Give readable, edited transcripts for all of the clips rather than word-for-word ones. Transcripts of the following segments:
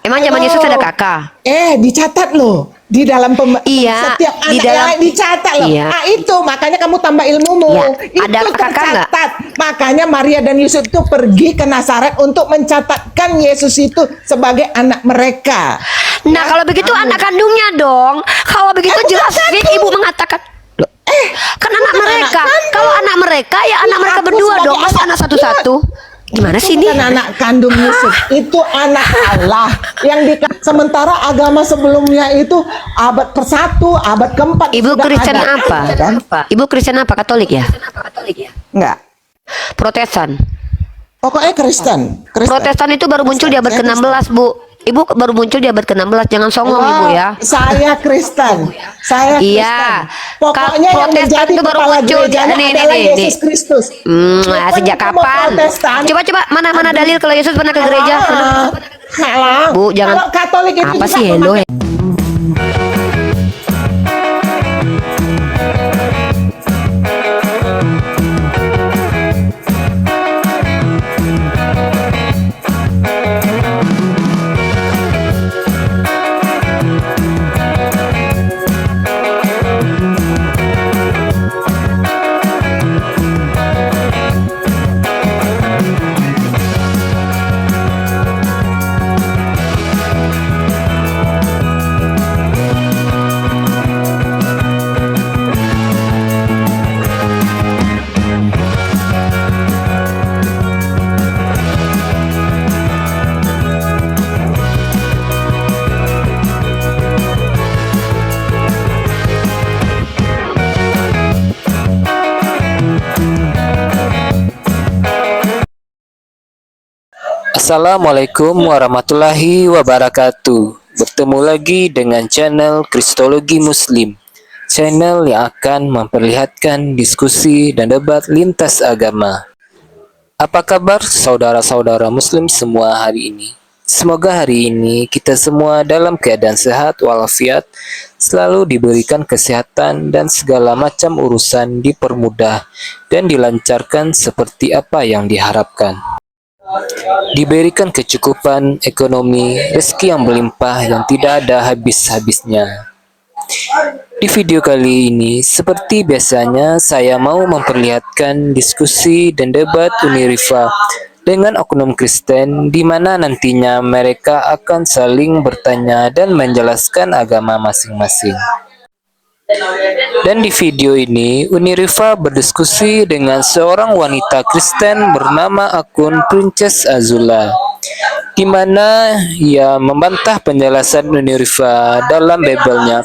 Emang zaman Yesus ada kakak? Dicatat loh di dalam Iya, setiap di anak dalam, yang dicatat loh. iya, Itu makanya kamu tambah ilmumu. iya. Itu Ada kakak nggak? tercatat. Makanya Maria dan Yusuf itu pergi ke Nazaret untuk mencatatkan Yesus itu sebagai anak mereka. Nah, kalau begitu anak kandungnya dong. Kalau begitu jelas Fit, ibu mengatakan, loh, kan anak bukan mereka. anak kandung. Kalau anak mereka ya anak Iya, mereka aku berdua sebagai dong. Masa anak. anak satu-satu? Gimana sih ini? Bukan anak kandung Yusuf, itu anak Allah yang sementara agama sebelumnya itu abad ke-1, abad ke-4 Ibu sudah Kristen ada. apa? Kan? Ibu Kristen apa? Katolik ya? Enggak. Protestan. Pokoknya Kristen. Protestan itu baru muncul di abad Saya ke-16, Bu. Ibu baru muncul di abad ke-16. Jangan songong, Ibu ya. Saya Kristen. Saya Iya. Kristen. Pokoknya yang Protestan menjadi itu baru kepala muncul. gerejanya Nih, adalah nih, Yesus nih. Kristus. Sejak Bukan cuma kapan? Protestan. Coba mana dalil kalau Yesus pernah ke gereja? Halah. Bu, jangan. Kalau Katolik itu Apa juga sih hello? Assalamualaikum warahmatullahi wabarakatuh. Bertemu lagi dengan channel Kristologi Muslim, channel yang akan memperlihatkan diskusi dan debat lintas agama. Apa kabar saudara-saudara Muslim semua hari ini? Semoga hari ini kita semua dalam keadaan sehat walafiat, selalu diberikan kesehatan dan segala macam urusan dipermudah dan dilancarkan seperti apa yang diharapkan. Diberikan kecukupan ekonomi, rezeki yang berlimpah yang tidak ada habis-habisnya. Di video kali ini, seperti biasanya, saya mau memperlihatkan diskusi dan debat Unirifa dengan oknum Kristen, di mana nantinya mereka akan saling bertanya dan menjelaskan agama masing-masing. Dan di video ini, Unirifa berdiskusi dengan seorang wanita Kristen bernama akun Princess Azula, di mana ia membantah penjelasan Unirifa dalam Bible-nya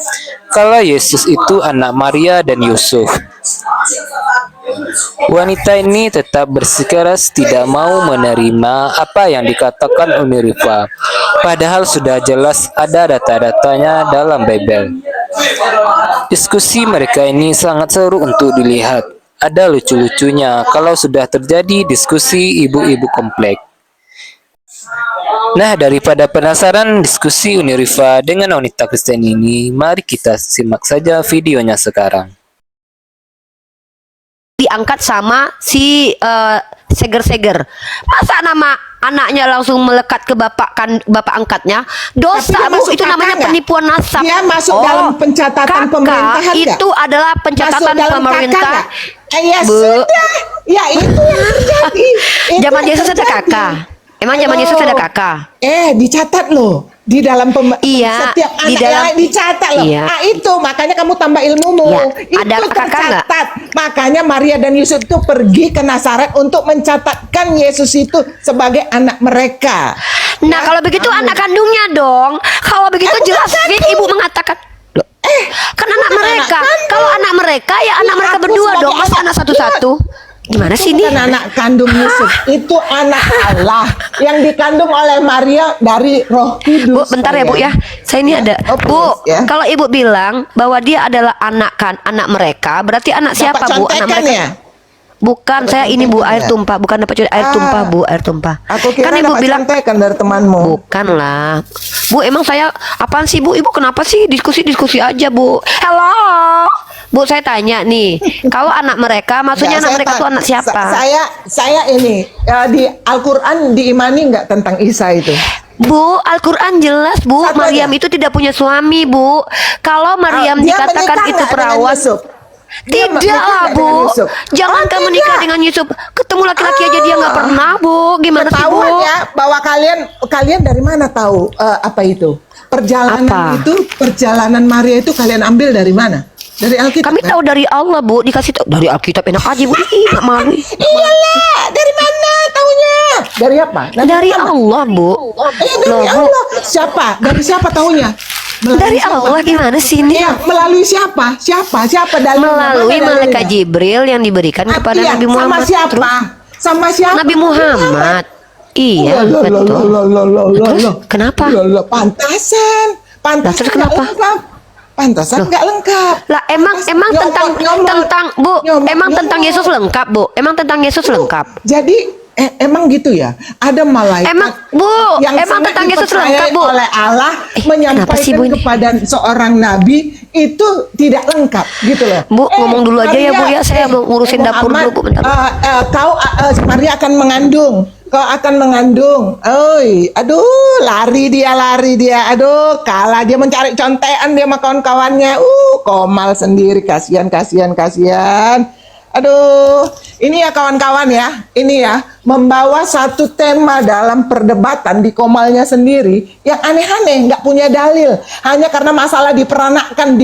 kalau Yesus itu anak Maria dan Yusuf. Wanita ini tetap bersikeras tidak mau menerima apa yang dikatakan Unirifa, padahal sudah jelas ada data-datanya dalam Bible. Diskusi mereka ini sangat seru untuk dilihat. Ada lucu-lucunya kalau sudah terjadi diskusi ibu-ibu komplek. Nah, daripada penasaran diskusi Unirifa dengan wanita Kristen ini, mari kita simak saja videonya sekarang. Diangkat sama si seger-seger. Masa nama anaknya langsung melekat ke bapak angkatnya? Dosa, Tapi dia Bu. masuk Itu kakak namanya nggak? penipuan nasab. Dia masuk dalam pencatatan kakak pemerintahan nggak? itu adalah pencatatan Masuk dalam pemerintah. kakak nggak? Ya Bu. sudah. Ya itu yang terjadi. Itu Zaman yang Yesus ada terjadi. kakak. Emang zaman Yesus ada kakak? Dicatat loh di dalam Iya, setiap di anak dalam, yang dicatat loh. iya. Itu makanya kamu tambah ilmumu. Iya. Itu Ada kakak nggak? tercatat. Makanya Maria dan Yusuf itu pergi ke Nazaret untuk mencatatkan Yesus itu sebagai anak mereka. Nah, kalau begitu anak kandungnya dong. Kalau begitu jelas Fit, ibu mengatakan, loh, kan anak bukan mereka. anak kandung. Kalau anak mereka ya anak Iya, mereka aku berdua sebagai dong. Masa anak. anak satu-satu? Gimana sih Itu ini? bukan anak kandung Yusuf, itu anak Allah yang dikandung oleh Maria dari Roh Kudus. Bu, bentar ya Bu ya. Saya ini ada. Oh, Bu, ya. kalau Ibu bilang bahwa dia adalah anak mereka, berarti anak siapa Dapat Bu? Anak contekan mereka. ya? Bukan, Dapat saya ini Bu, contekan air ya? tumpah, bukan dapat air tumpah Bu, air tumpah. Aku kira Kan Ibu dapat bilang contekan dari temanmu. bukan lah. Bu, emang saya apaan sih Bu? Ibu kenapa sih diskusi aja Bu? Halo. Bu, saya tanya nih, kalau anak mereka, maksudnya Nggak, anak mereka tuh anak siapa? Saya ini di Al-Quran diimani nggak tentang Isa itu? Bu, Al-Quran jelas, Bu. Satu Maryam aja. itu tidak punya suami, Bu. Kalau Maryam Dia dikatakan menikah itu nggak dengan perawan, Yusuf? Dia tidak menikah lah, nggak dengan Bu. Yusuf? Jangankan Oh, menikah tidak. dengan Yusuf, ketemu laki-laki aja dia nggak Ah. pernah, Bu. Gimana sih, Bu? Ketahuan ya bahwa kalian dari mana tahu apa itu? Apa? Perjalanan Maria itu kalian ambil dari mana? Dari Alkitab. Kami kan? tahu dari Allah, Bu. Dikasih tahu dari Alkitab, enak aja, Bu. Ih, nggak malu. Iyalah, dari mana taunya? Dari apa? Dari Allah, Bu. Dari Loh, Bu. Allah. Siapa? Dari siapa taunya? Dari siapa? Allah gimana sih ini? Iya, melalui siapa? Siapa dalilnya? Melalui Mana malaikat dalilnya? Jibril yang diberikan kepada Iya, Nabi Muhammad. Sama siapa? Terus, Sama siapa? Nabi Muhammad. Iya, Loh, betul. Terus, kenapa? Pantasan. Lah, terus nggak kenapa? lengkap. Pantasan nggak lengkap. Lah emang tentang Bu, emang tentang nyomot. Yesus lengkap, Bu. Emang tentang Yesus lengkap. Jadi emang gitu ya. Ada malaikat Emang, Bu, yang emang sangat tentang Yesus dipercayai lengkap, Bu. oleh Allah Kenapa sih, menyampaikan Bu, ini? kepada seorang nabi itu tidak lengkap gitu loh. Bu, ngomong dulu aja ya, Bu, ya. Saya mau ngurusin dapur Muhammad, dulu, Bu, bentar. Maria akan mengandung. Kau akan mengandung. Oi, aduh, lari dia. Aduh, kalah dia mencari contean dia sama kawan-kawannya. Komal sendiri, kasihan. Aduh, ini ya kawan-kawan ya, ini ya membawa satu tema dalam perdebatan di Komalnya sendiri yang aneh-aneh, nggak punya dalil, hanya karena masalah diperanakkan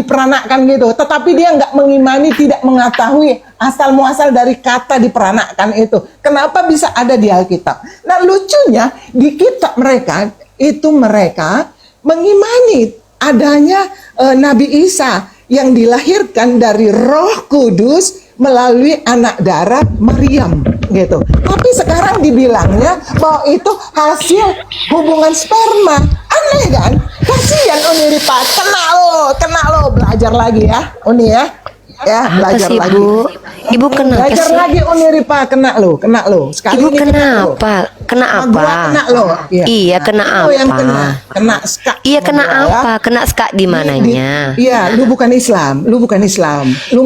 gitu. Tetapi dia nggak mengimani, tidak mengetahui asal muasal dari kata diperanakkan itu. Kenapa bisa ada di Alkitab? Nah lucunya di kitab mereka itu mereka mengimani adanya Nabi Isa yang dilahirkan dari Roh Kudus melalui anak darah Maryam gitu. Tapi sekarang dibilangnya bahwa itu hasil hubungan sperma. Aneh kan? Kasihan Uni Ripa, kena lo belajar lagi ya, Uni ya. Ya, Apa belajar sih, lagi. Bu? Ibu kenapa Belajar sih? lagi Uni Ripa, kena lo. Sekali Ibu ini kena lo. kenapa? Kena Sama apa? gua kena lo. Iya, kena Lo yang apa? kena ska. Iya, sama kena gua, ya. apa? Kena ska di mananya? Iya, lu bukan Islam. Lu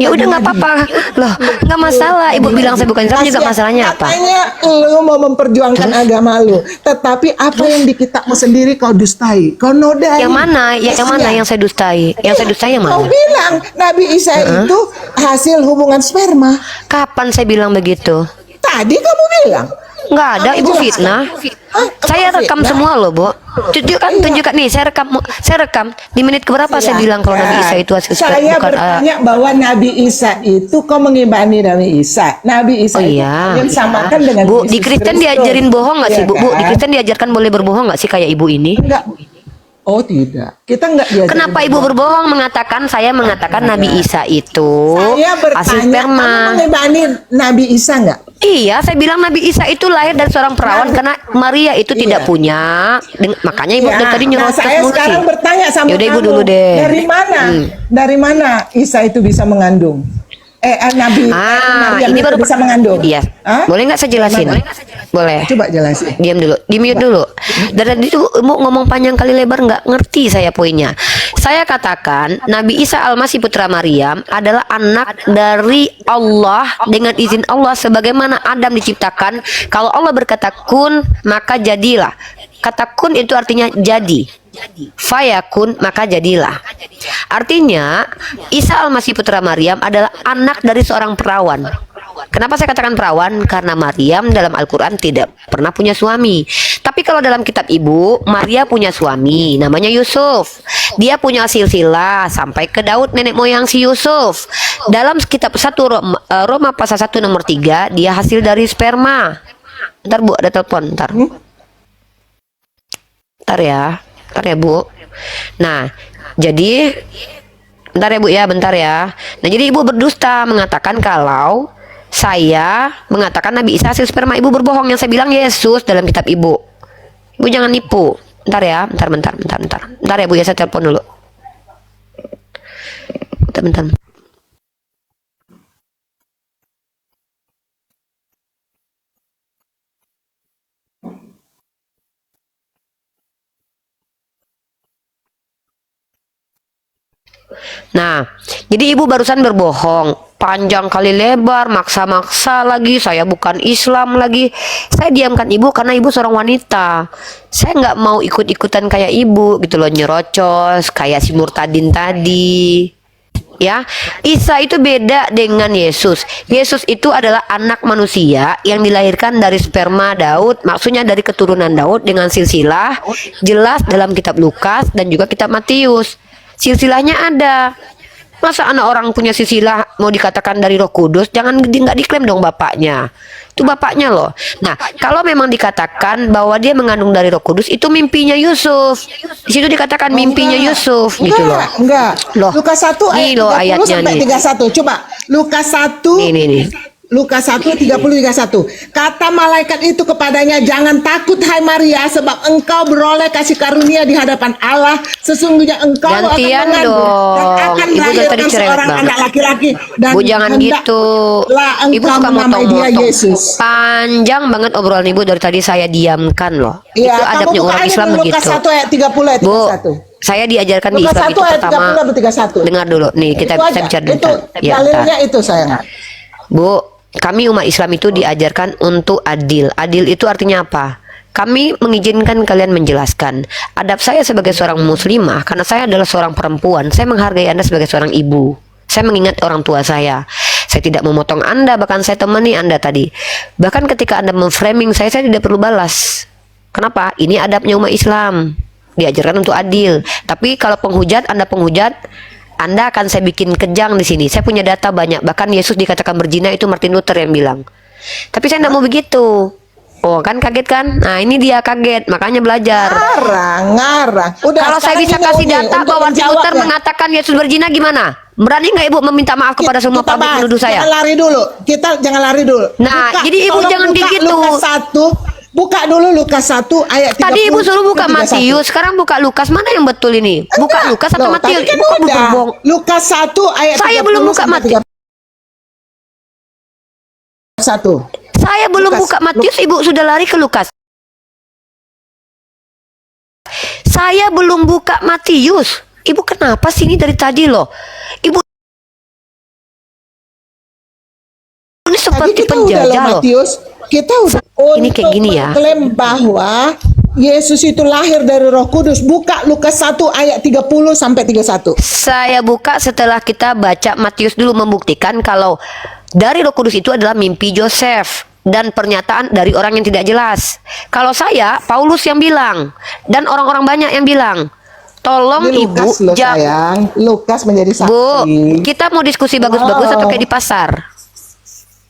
Ya udah nggak apa-apa loh, nggak masalah. Ibu bilang saya bukan Islam juga, masalahnya apa? Katanya lu mau memperjuangkan agama lu, tetapi apa yang di kitabmu sendiri kau dustai, kau nodai. Yang mana? Yang mana yang saya dustai? Yang saya dustai yang Kau mana? bilang Nabi Isa itu hasil hubungan sperma. Kapan saya bilang begitu? Tadi kamu bilang. Nggak ada, Kamu Ibu jelaskan. fitnah. Hah? Saya Kamu rekam fitnah? semua loh, Bu. Tunjukkan nih, saya rekam di menit keberapa saya bilang kalau Nabi Isa itu hasil Saya bukan bertanya bahwa Nabi Isa itu kau mengimani Nabi Isa. Nabi Isa Oh itu iya. yang samakan dengan Bu, Yesus di Kristen Kristus. diajarin bohong nggak sih, Iya Bu? Bu, di kan? Kristen diajarkan boleh berbohong nggak sih kayak Ibu ini? Enggak. Oh tidak. Kita enggak diajarin. Kenapa Ibu berbohong saya mengatakan Nabi Isa itu Saya hasil bertanya, kamu sperma. mengimani Nabi Isa enggak? Iya, saya bilang Nabi Isa itu lahir dari seorang perawan karena Maria itu tidak punya. Makanya Ibu dari tadi nyerocos saya mulu sekarang sih. bertanya sama Yaudah, Ibu kamu. dulu deh. Dari mana Isa itu bisa mengandung? Nabi Maryam ini itu baru bisa mengandung? Iya. Hah? Boleh nggak saya jelasin? Mana? Boleh. Coba jelasin. Diam dulu, di mute dulu. Dari tadi tuh mau ngomong panjang kali lebar nggak ngerti saya poinnya. Saya katakan Nabi Isa Al-Masih putra Maryam adalah anak dari Allah dengan izin Allah sebagaimana Adam diciptakan. Kalau Allah berkata kun, maka jadilah. Kata kun itu artinya jadi. Fayakun, maka jadilah. Artinya Isa Al-Masih putra Maryam adalah anak dari seorang perawan. Kenapa saya katakan perawan? Karena Maryam dalam Al-Quran tidak pernah punya suami. Tapi kalau dalam kitab Ibu, Maria punya suami, namanya Yusuf. Dia punya silsilah sampai ke Daud, nenek moyang si Yusuf. Dalam kitab 1 Roma pasal 1 nomor 3, dia hasil dari sperma. Ntar Bu, ada telepon, ntar. Ntar ya Bu. Nah, jadi bentar ya Bu ya, bentar ya. Nah, jadi Ibu berdusta mengatakan kalau saya mengatakan Nabi Isa hasil sperma. Ibu berbohong, yang saya bilang Yesus dalam kitab Ibu. Ibu jangan nipu. Bentar ya, bentar. Bentar ya Bu ya, saya telepon dulu. Bentar. Nah, jadi ibu barusan berbohong panjang kali lebar, maksa-maksa lagi, saya bukan Islam lagi. Saya diamkan ibu karena ibu seorang wanita. Saya nggak mau ikut-ikutan kayak ibu gitu loh, nyerocos kayak si Murtadin tadi. Ya, Isa itu beda dengan Yesus. Yesus itu adalah anak manusia yang dilahirkan dari sperma Daud, maksudnya dari keturunan Daud dengan silsilah jelas dalam kitab Lukas dan juga kitab Matius. Silsilahnya ada. Masa anak orang punya silsilah mau dikatakan dari Roh Kudus, jangan nggak diklaim dong bapaknya. Itu bapaknya loh. Nah, kalau memang dikatakan bahwa dia mengandung dari Roh Kudus, itu mimpinya Yusuf. Di situ dikatakan mimpinya Yusuf gitu loh. Enggak. Loh, Lukas 1 nih ayat loh 30 ayatnya sampai nih. 31. Coba Lukas 1 Nih. Lukas 1 30 31. Kata malaikat itu kepadanya, "Jangan takut hai Maria, sebab engkau beroleh kasih karunia di hadapan Allah. Sesungguhnya engkau Gantian akan mengandung dong. dan akan Ibu dari tadi melahirkan cerewet seorang banget. anak laki-laki dan Bu jangan gitu. hendaklah Ibu engkau suka menamai dia motong-motong. Yesus." Panjang banget obrolan ibu dari tadi saya diamkan loh. Iya, Itu kamu adabnya buka orang aja Islam dulu Lukas begitu. 1 ayat 30 ayat Bu, 31. saya diajarkan di Lukas Islam 1 itu ayat pertama. 30 sampai 31. Dengar dulu nih, kita Itu bisa aja. bicara Itu ya, dalilnya ntar. itu sayang. Bu, kami umat Islam itu diajarkan untuk adil. Adil itu artinya apa? Kami mengizinkan kalian menjelaskan. Adab saya sebagai seorang muslimah, karena saya adalah seorang perempuan, saya menghargai Anda sebagai seorang ibu. Saya mengingat orang tua saya. Saya tidak memotong Anda, bahkan saya temani Anda tadi. Bahkan ketika Anda memframing saya tidak perlu balas. Kenapa? Ini adabnya umat Islam. Diajarkan untuk adil. Tapi kalau penghujat, Anda penghujat, Anda akan saya bikin kejang di sini. Saya punya data banyak. Bahkan Yesus dikatakan berzina itu Martin Luther yang bilang. Tapi saya tidak mau begitu. Oh kan kaget kan? Nah ini dia kaget. Makanya belajar. Ngarang. Udah, Kalau saya sekarang bisa gini, kasih Uni, data untuk bahwa Martin Luther menjawabnya. mengatakan Yesus berzina gimana? Berani nggak ibu meminta maaf kepada semua Kita publik bahas. menuduh saya? Jangan lari dulu. Kita jangan lari dulu. Nah, jadi ibu tolong jangan buka kayak gitu. Lukas 1. Buka dulu Lukas 1 ayat 30. Tadi ibu suruh buka ke 31. Matius, sekarang buka Lukas. Mana yang betul ini? Buka Enggak. Lukas atau Loh, Matius? tadi kan Ibu kok udah. berbohong? Lukas 1 ayat Saya 30 belum buka sampai Matius. 31. Saya belum Lukas, buka Matius, ibu sudah lari ke Lukas. Saya belum buka Matius. Ibu kenapa sih ini dari tadi loh? Ibu ini Tadi seperti kita udah loh penjajah loh. Matius. Kita udah Ini kayak gini ya. Klaim bahwa Yesus itu lahir dari Roh Kudus. Buka Lukas 1 ayat 30 sampai 31. Saya buka setelah kita baca Matius dulu membuktikan kalau dari Roh Kudus itu adalah mimpi Yosef dan pernyataan dari orang yang tidak jelas. Kalau saya, Paulus yang bilang dan orang-orang banyak yang bilang. Tolong Ini ibu, Lukas loh sayang. Lukas menjadi saksi. Bu, kita mau diskusi bagus-bagus atau kayak di pasar?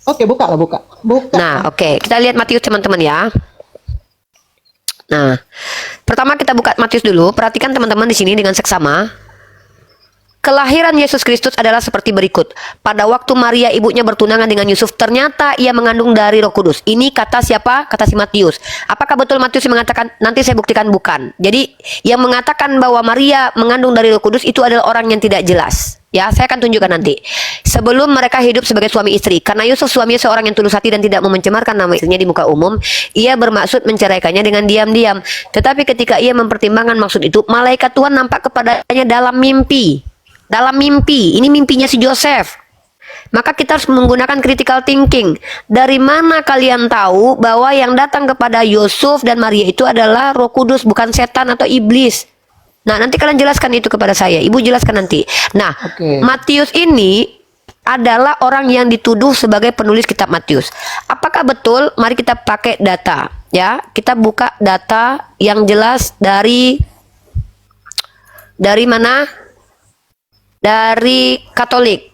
Oke, buka lah, buka. Buka. Nah, oke. Kita lihat Matius teman-teman ya. Nah, pertama kita buka Matius dulu. Perhatikan teman-teman di sini dengan seksama. Kelahiran Yesus Kristus adalah seperti berikut. Pada waktu Maria ibunya bertunangan dengan Yusuf, ternyata ia mengandung dari Roh Kudus. Ini kata siapa? Kata si Matius. Apakah betul Matius mengatakan? Nanti saya buktikan bukan. Jadi yang mengatakan bahwa Maria mengandung dari Roh Kudus itu adalah orang yang tidak jelas. Ya, saya akan tunjukkan nanti. Sebelum mereka hidup sebagai suami istri, karena Yusuf suaminya seorang yang tulus hati dan tidak mau mencemarkan nama istrinya di muka umum, ia bermaksud menceraikannya dengan diam-diam. Tetapi ketika ia mempertimbangkan maksud itu, malaikat Tuhan nampak kepadanya dalam mimpi. Dalam mimpi, ini mimpinya si Joseph. Maka kita harus menggunakan critical thinking. Dari mana kalian tahu bahwa yang datang kepada Yusuf dan Maria itu adalah Roh Kudus, bukan setan atau iblis? Nah, nanti kalian jelaskan itu kepada saya. Ibu jelaskan nanti. Nah, Oke. Matius ini adalah orang yang dituduh sebagai penulis kitab Matius. Apakah betul? Mari kita pakai data. Ya, kita buka data yang jelas dari mana? Dari Katolik.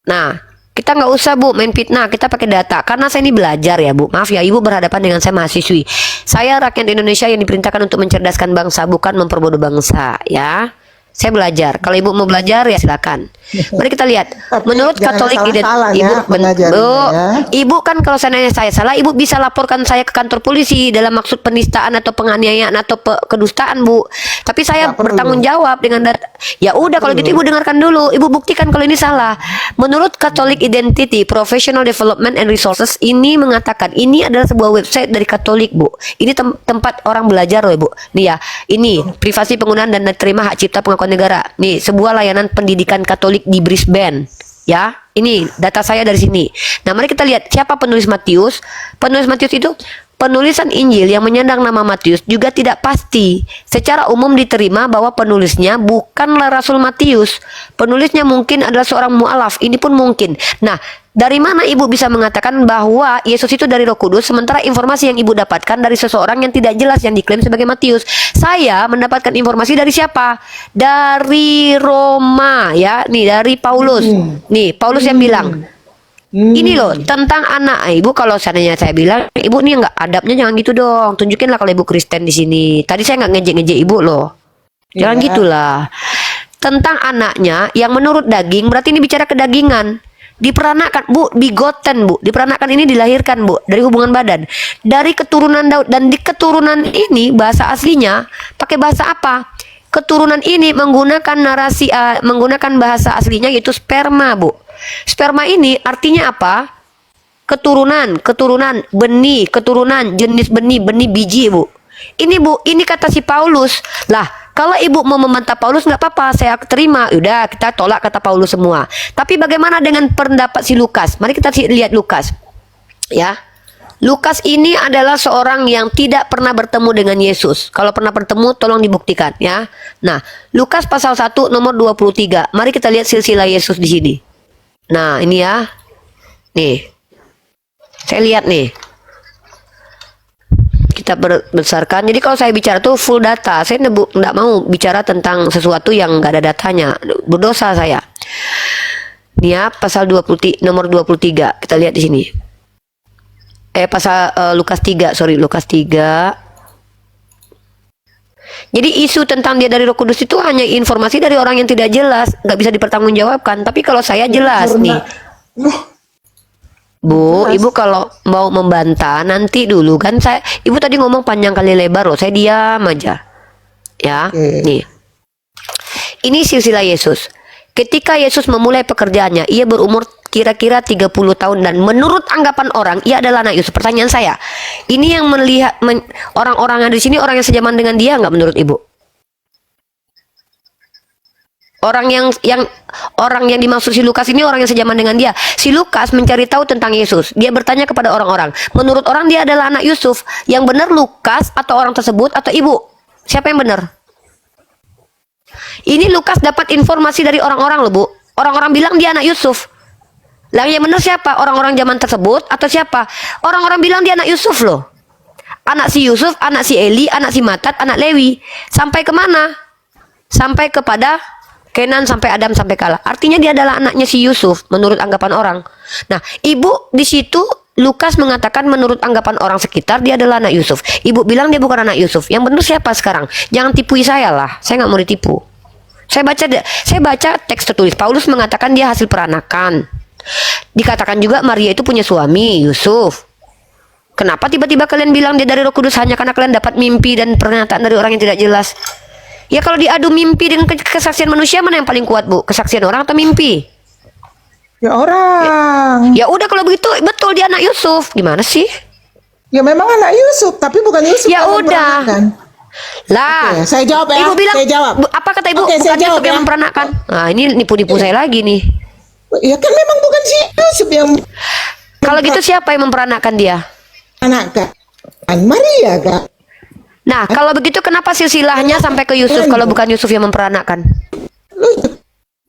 Nah, kita nggak usah Bu main fitnah, kita pakai data. Karena saya ini belajar ya Bu. Maaf ya, Ibu berhadapan dengan saya mahasiswi. Saya rakyat Indonesia yang diperintahkan untuk mencerdaskan bangsa, bukan memperbodoh bangsa ya. Saya belajar. Kalau Ibu mau belajar ya silakan. Mari kita lihat. Tapi Menurut jangan Katolik salah-salah ya, Ibu, pengajarannya Bu, ya. Ibu kan kalau seandainya saya salah, Ibu bisa laporkan saya ke kantor polisi dalam maksud penistaan atau penganiayaan atau kedustaan Bu. Tapi saya Nggak perlu. bertanggung jawab dengan data. Ya udah kalau gitu Ibu dengarkan dulu, Ibu buktikan kalau ini salah. Menurut Catholic Identity, Professional Development and Resources ini mengatakan ini adalah sebuah website dari Katolik, Bu. Ini tempat orang belajar loh, Bu. Nih ya, ini privasi penggunaan dan terima hak cipta pengakuan negara. Nih, sebuah layanan pendidikan Katolik di Brisbane. Ya, ini data saya dari sini. Nah, mari kita lihat siapa penulis Matius. Penulis Matius itu penulisan Injil yang menyandang nama Matius juga tidak pasti. Secara umum diterima bahwa penulisnya bukanlah Rasul Matius. Penulisnya mungkin adalah seorang mu'alaf. Ini pun mungkin. Nah, dari mana Ibu bisa mengatakan bahwa Yesus itu dari Roh Kudus, sementara informasi yang Ibu dapatkan dari seseorang yang tidak jelas yang diklaim sebagai Matius? Saya mendapatkan informasi dari siapa? Dari Roma, ya. Nih, dari Paulus. Nih, Paulus yang bilang, ini loh tentang anak Ibu. Kalau seandainya saya bilang, Ibu nih nggak adabnya jangan gitu dong. Tunjukinlah kalau Ibu Kristen di sini. Tadi saya nggak ngejek-ngejek Ibu loh. Jangan gitulah. Tentang anaknya yang menurut daging, berarti ini bicara kedagingan. Diperanakan, Bu, bigoten, Bu. Diperanakan ini dilahirkan, Bu, dari hubungan badan, dari keturunan Daud. Dan di keturunan ini bahasa aslinya pakai bahasa apa? Keturunan ini menggunakan narasi, menggunakan bahasa aslinya yaitu sperma, Bu. Sperma ini artinya apa? Keturunan, benih, keturunan, jenis benih, biji, Bu. Ini, Bu, ini kata si Paulus. Lah, kalau Ibu mau membantah Paulus nggak apa-apa, saya terima. Udah, kita tolak kata Paulus semua. Tapi bagaimana dengan pendapat si Lukas? Mari kita lihat Lukas. Ya. Lukas ini adalah seorang yang tidak pernah bertemu dengan Yesus. Kalau pernah bertemu, tolong dibuktikan, ya. Nah, Lukas pasal 1 nomor 23. Mari kita lihat silsilah Yesus di sini. Nah, ini ya. Nih. Saya lihat nih. Kita besarkan. Jadi kalau saya bicara tuh full data. Saya nggak mau bicara tentang sesuatu yang nggak ada datanya. Berdosa saya. Nih ya, pasal 20 nomor 23. Kita lihat di sini. Pasal Lukas 3, Lukas 3. Jadi isu tentang dia dari Roh Kudus itu hanya informasi dari orang yang tidak jelas, nggak bisa dipertanggungjawabkan. Tapi kalau saya jelas nih, Bu, Ibu kalau mau membantah nanti dulu kan Ibu tadi ngomong panjang kali lebar loh, saya diam aja. Ya, nih. Ini silsilah Yesus. Ketika Yesus memulai pekerjaannya, ia berumur kira-kira 30 tahun dan menurut anggapan orang ia adalah anak Yusuf. Pertanyaan saya, ini yang melihat orang-orang yang di sini orang yang sejaman dengan dia nggak menurut Ibu? Orang yang dimaksud si Lukas ini orang yang sejaman dengan dia. Si Lukas mencari tahu tentang Yesus. Dia bertanya kepada orang-orang. Menurut orang dia adalah anak Yusuf. Yang benar Lukas atau orang tersebut atau Ibu? Siapa yang benar? Ini Lukas dapat informasi dari orang-orang loh, Bu. Orang-orang bilang dia anak Yusuf. Lah yang benar siapa? Orang-orang zaman tersebut atau siapa? Orang-orang bilang dia anak Yusuf loh. Anak si Yusuf, anak si Eli, anak si Matat, anak Lewi. Sampai kemana? Sampai kepada Kenan, sampai Adam, sampai Kala. Artinya dia adalah anaknya si Yusuf menurut anggapan orang. Nah, Ibu di situ Lukas mengatakan menurut anggapan orang sekitar dia adalah anak Yusuf. Ibu bilang dia bukan anak Yusuf. Yang benar siapa sekarang? Jangan tipui saya lah. Saya nggak mau ditipu. Saya baca teks tertulis. Paulus mengatakan dia hasil peranakan. Dikatakan juga Maria itu punya suami Yusuf. Kenapa tiba-tiba kalian bilang dia dari Roh Kudus hanya karena kalian dapat mimpi dan pernyataan dari orang yang tidak jelas? Ya kalau diadu mimpi dengan kesaksian manusia mana yang paling kuat, Bu? Kesaksian orang atau mimpi? Ya orang. Ya udah kalau begitu betul dia anak Yusuf. Gimana sih? Ya memang anak Yusuf, tapi bukan Yusuf. Ya yang udah. memperanakkan. Lah, Oke, saya jawab ya. Ibu bilang, saya jawab. Apa kata Ibu? Oke, saya Bukan jawab Yusuf yang ya. memperanakkan. Nah, ini nipu-nipu saya lagi nih. Ya kan memang bukan si Yusuf yang Kalau gitu siapa yang memperanakkan dia? anak Kak. Maria, Kak. Nah, kalau begitu kenapa silsilahnya sampai ke Yusuf kalau bukan Yusuf yang memperanakkan? Lu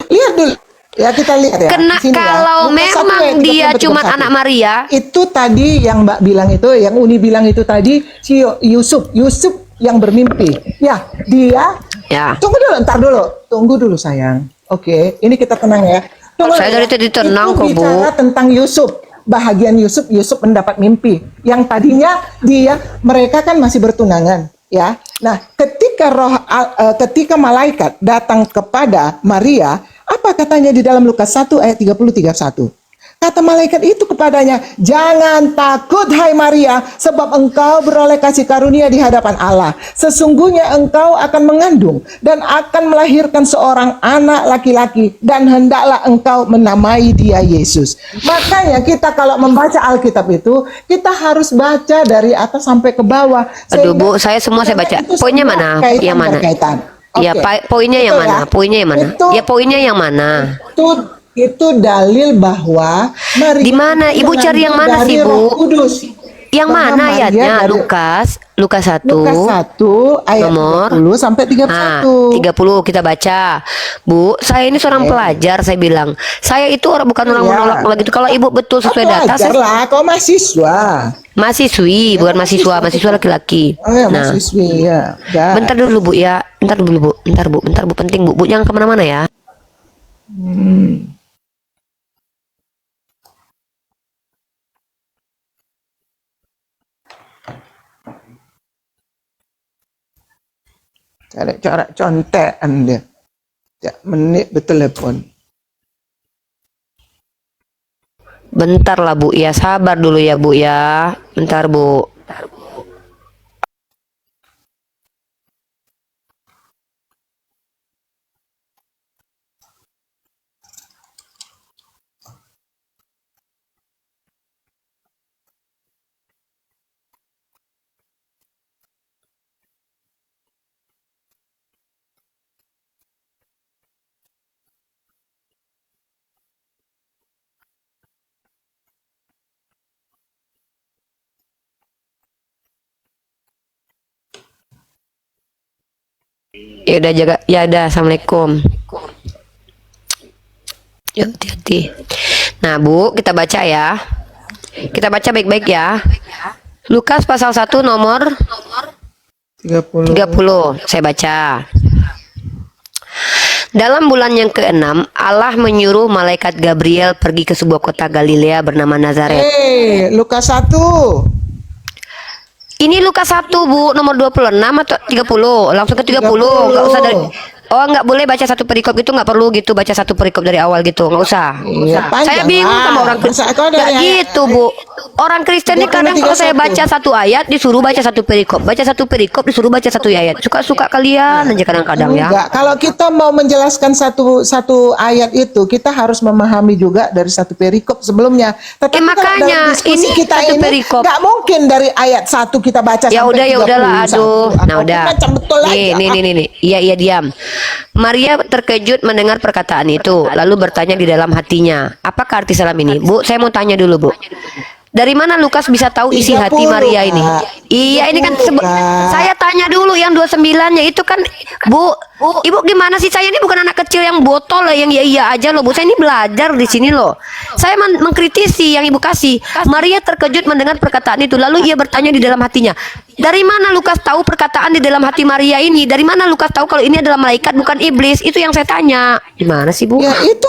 lihat dulu. Ya kita lihat ya. Kena, Di sini kalau Lukas 1 memang ayat dia 30 cuma 31. anak Maria, Itu tadi yang Mbak bilang itu, yang Uni bilang itu tadi si Yusuf yang bermimpi. Ya, dia. ya. Tunggu dulu, ntar dulu. Tunggu dulu sayang. Oke, ini kita tenang ya. Tunggu Saya dari tadi tenang itu kok, Bu. bicara tentang Yusuf. Bahagian Yusuf mendapat mimpi. Yang tadinya mereka kan masih bertunangan, ya. Nah, ketika malaikat datang kepada Maria, apa katanya di dalam Lukas 1 ayat 30-31? Kata malaikat itu kepadanya, "Jangan takut hai Maria, sebab engkau beroleh kasih karunia di hadapan Allah. Sesungguhnya engkau akan mengandung dan akan melahirkan seorang anak laki-laki, dan hendaklah engkau menamai dia Yesus." Makanya kita kalau membaca Alkitab itu, kita harus baca dari atas sampai ke bawah. Aduh Sehingga Bu, saya semua saya baca. itu Poinnya semua mana? kaitan Yang mana? berkaitan. Ya, Oke. poinnya yang Itu mana? ya. Poinnya yang mana? Itu- Ya, poinnya yang mana? Itu dalil bahwa Maria Di mana? itu Ibu cari yang mana dari sih, Bu? Roh Kudus. Yang Bahwa mana Maria ayatnya? dari- Lukas 1. Lukas 1 ayat Nomor 30 sampai Nah, 31. 30 kita baca. Bu, saya ini seorang pelajar, saya bilang. Saya itu bukan orang Iya. menolak gitu. Kalau Ibu betul sesuai data, Pelajar saya lah, kau mahasiswa. mahasiswi, bukan mahasiswa laki-laki. Oh ya, Nah, mahasiswi ya. Udah. bentar dulu Bu ya. Bentar dulu Bu. Bentar Bu, penting Bu. Bu jangan kemana-mana ya. Cara contekan dia. Tiap menit bertelepon. Bentar lah Bu ya, sabar dulu ya Bu ya. Bentar Bu. Ya udah jaga, ya udah, assalamualaikum. Ya hati-hati. Nah Bu, kita baca ya. Kita baca baik-baik ya. Lukas pasal 1 nomor 30. 30. Saya baca. Dalam bulan yang ke-6, Allah menyuruh malaikat Gabriel pergi ke sebuah kota Galilea bernama Nazaret. Lukas 1. Ini Lukas 1 Bu, nomor 26 atau 30? Langsung ke 30. Enggak usah dari. Oh, nggak boleh baca satu perikop itu, nggak perlu gitu baca satu perikop dari awal gitu, nggak usah. Iya, Saya panjang bingung lah. sama orang Kristen. Masa kau dari Nggak ayat- gitu Bu. Orang Kristen ini kadang kalau saya 31. baca satu ayat disuruh baca satu perikop, baca satu perikop disuruh baca satu ayat. Suka-suka kalian aja kadang-kadang ya. Enggak, kalau kita mau menjelaskan satu ayat itu, kita harus memahami juga dari satu perikop sebelumnya. Tetapi kalau makanya, dalam diskusi ini kita satu ini perikop. nggak mungkin dari ayat 1 kita baca Ya sampai udah, ya 31. udahlah, aduh. Nah Apapun udah. macam betul Nih, aja. nih. Iya, diam. Maria terkejut mendengar perkataan itu, lalu bertanya di dalam hatinya, apakah arti salam ini? Bu, saya mau tanya dulu Bu. Dari mana Lukas bisa tahu isi hati 30, Maria ini? Kak. Iya, ini kan 30, Kak. saya tanya dulu yang 29-nya itu kan, Bu, Ibu gimana sih? Saya ini bukan anak kecil yang botol lah, yang iya aja loh, Bu. Saya ini belajar di sini loh. Saya mengkritisi yang Ibu kasih. Maria terkejut mendengar perkataan itu, lalu ia bertanya di dalam hatinya, dari mana Lukas tahu perkataan di dalam hati Maria ini? Dari mana Lukas tahu kalau ini adalah malaikat bukan iblis? Itu yang saya tanya. Gimana sih Bu? Ya itu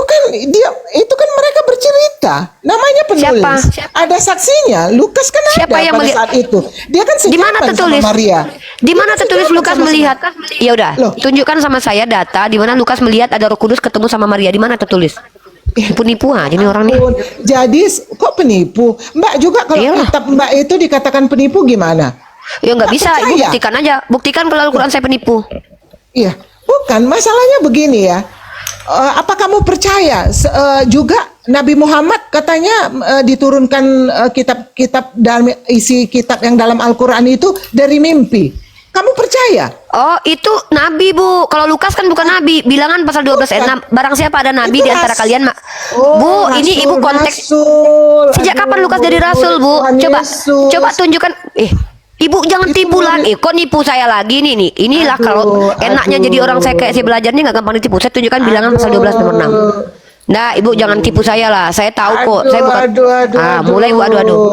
kan mereka bercerita. Namanya penulis. Siapa? Ada saksinya. Lukas kan Siapa ada yang pada melihat? saat itu. Dia kan Di mana sejaman tertulis? sama Maria. Di mana Dia kan tertulis sejaman Lukas sama- melihat? Ya udah, Loh. tunjukkan sama saya data di mana Lukas melihat ada Roh Kudus ketemu sama Maria. Di mana tertulis? Nipu-nipu aja nih orang nih. Jadi kok penipu? Mbak juga kalau Iyalah. kitab Mbak itu dikatakan penipu gimana? Ya nggak bisa, Ibu percaya. buktikan aja. Buktikan kalau Al-Quran saya penipu. Iya, bukan masalahnya begini ya. Apa kamu percaya juga Nabi Muhammad katanya diturunkan kitab-kitab dalam isi kitab yang dalam Al-Quran itu dari mimpi? Kamu percaya? Oh, itu nabi, Bu. Kalau Lukas kan bukan nabi. Bilangan pasal 12 ayat 6. Barang siapa ada nabi Itu di antara kalian, Mak. Bu, ini Ibu konteks. Rasul. Sejak Aduh, kapan Lukas jadi rasul, Bu? Tuhan Coba Yesus. coba tunjukkan. Ibu jangan Itu tipu murid. lagi. Kok nipu saya lagi nih? Inilah Aduh, kalau enaknya aduh. jadi orang saya kayak saya belajarnya nggak gampang ditipu. Saya tunjukkan bilangan pasal 12 nomor 6. Nah, Ibu jangan tipu saya lah. Saya tahu kok. Saya bukan. Mulai Ibu aduh.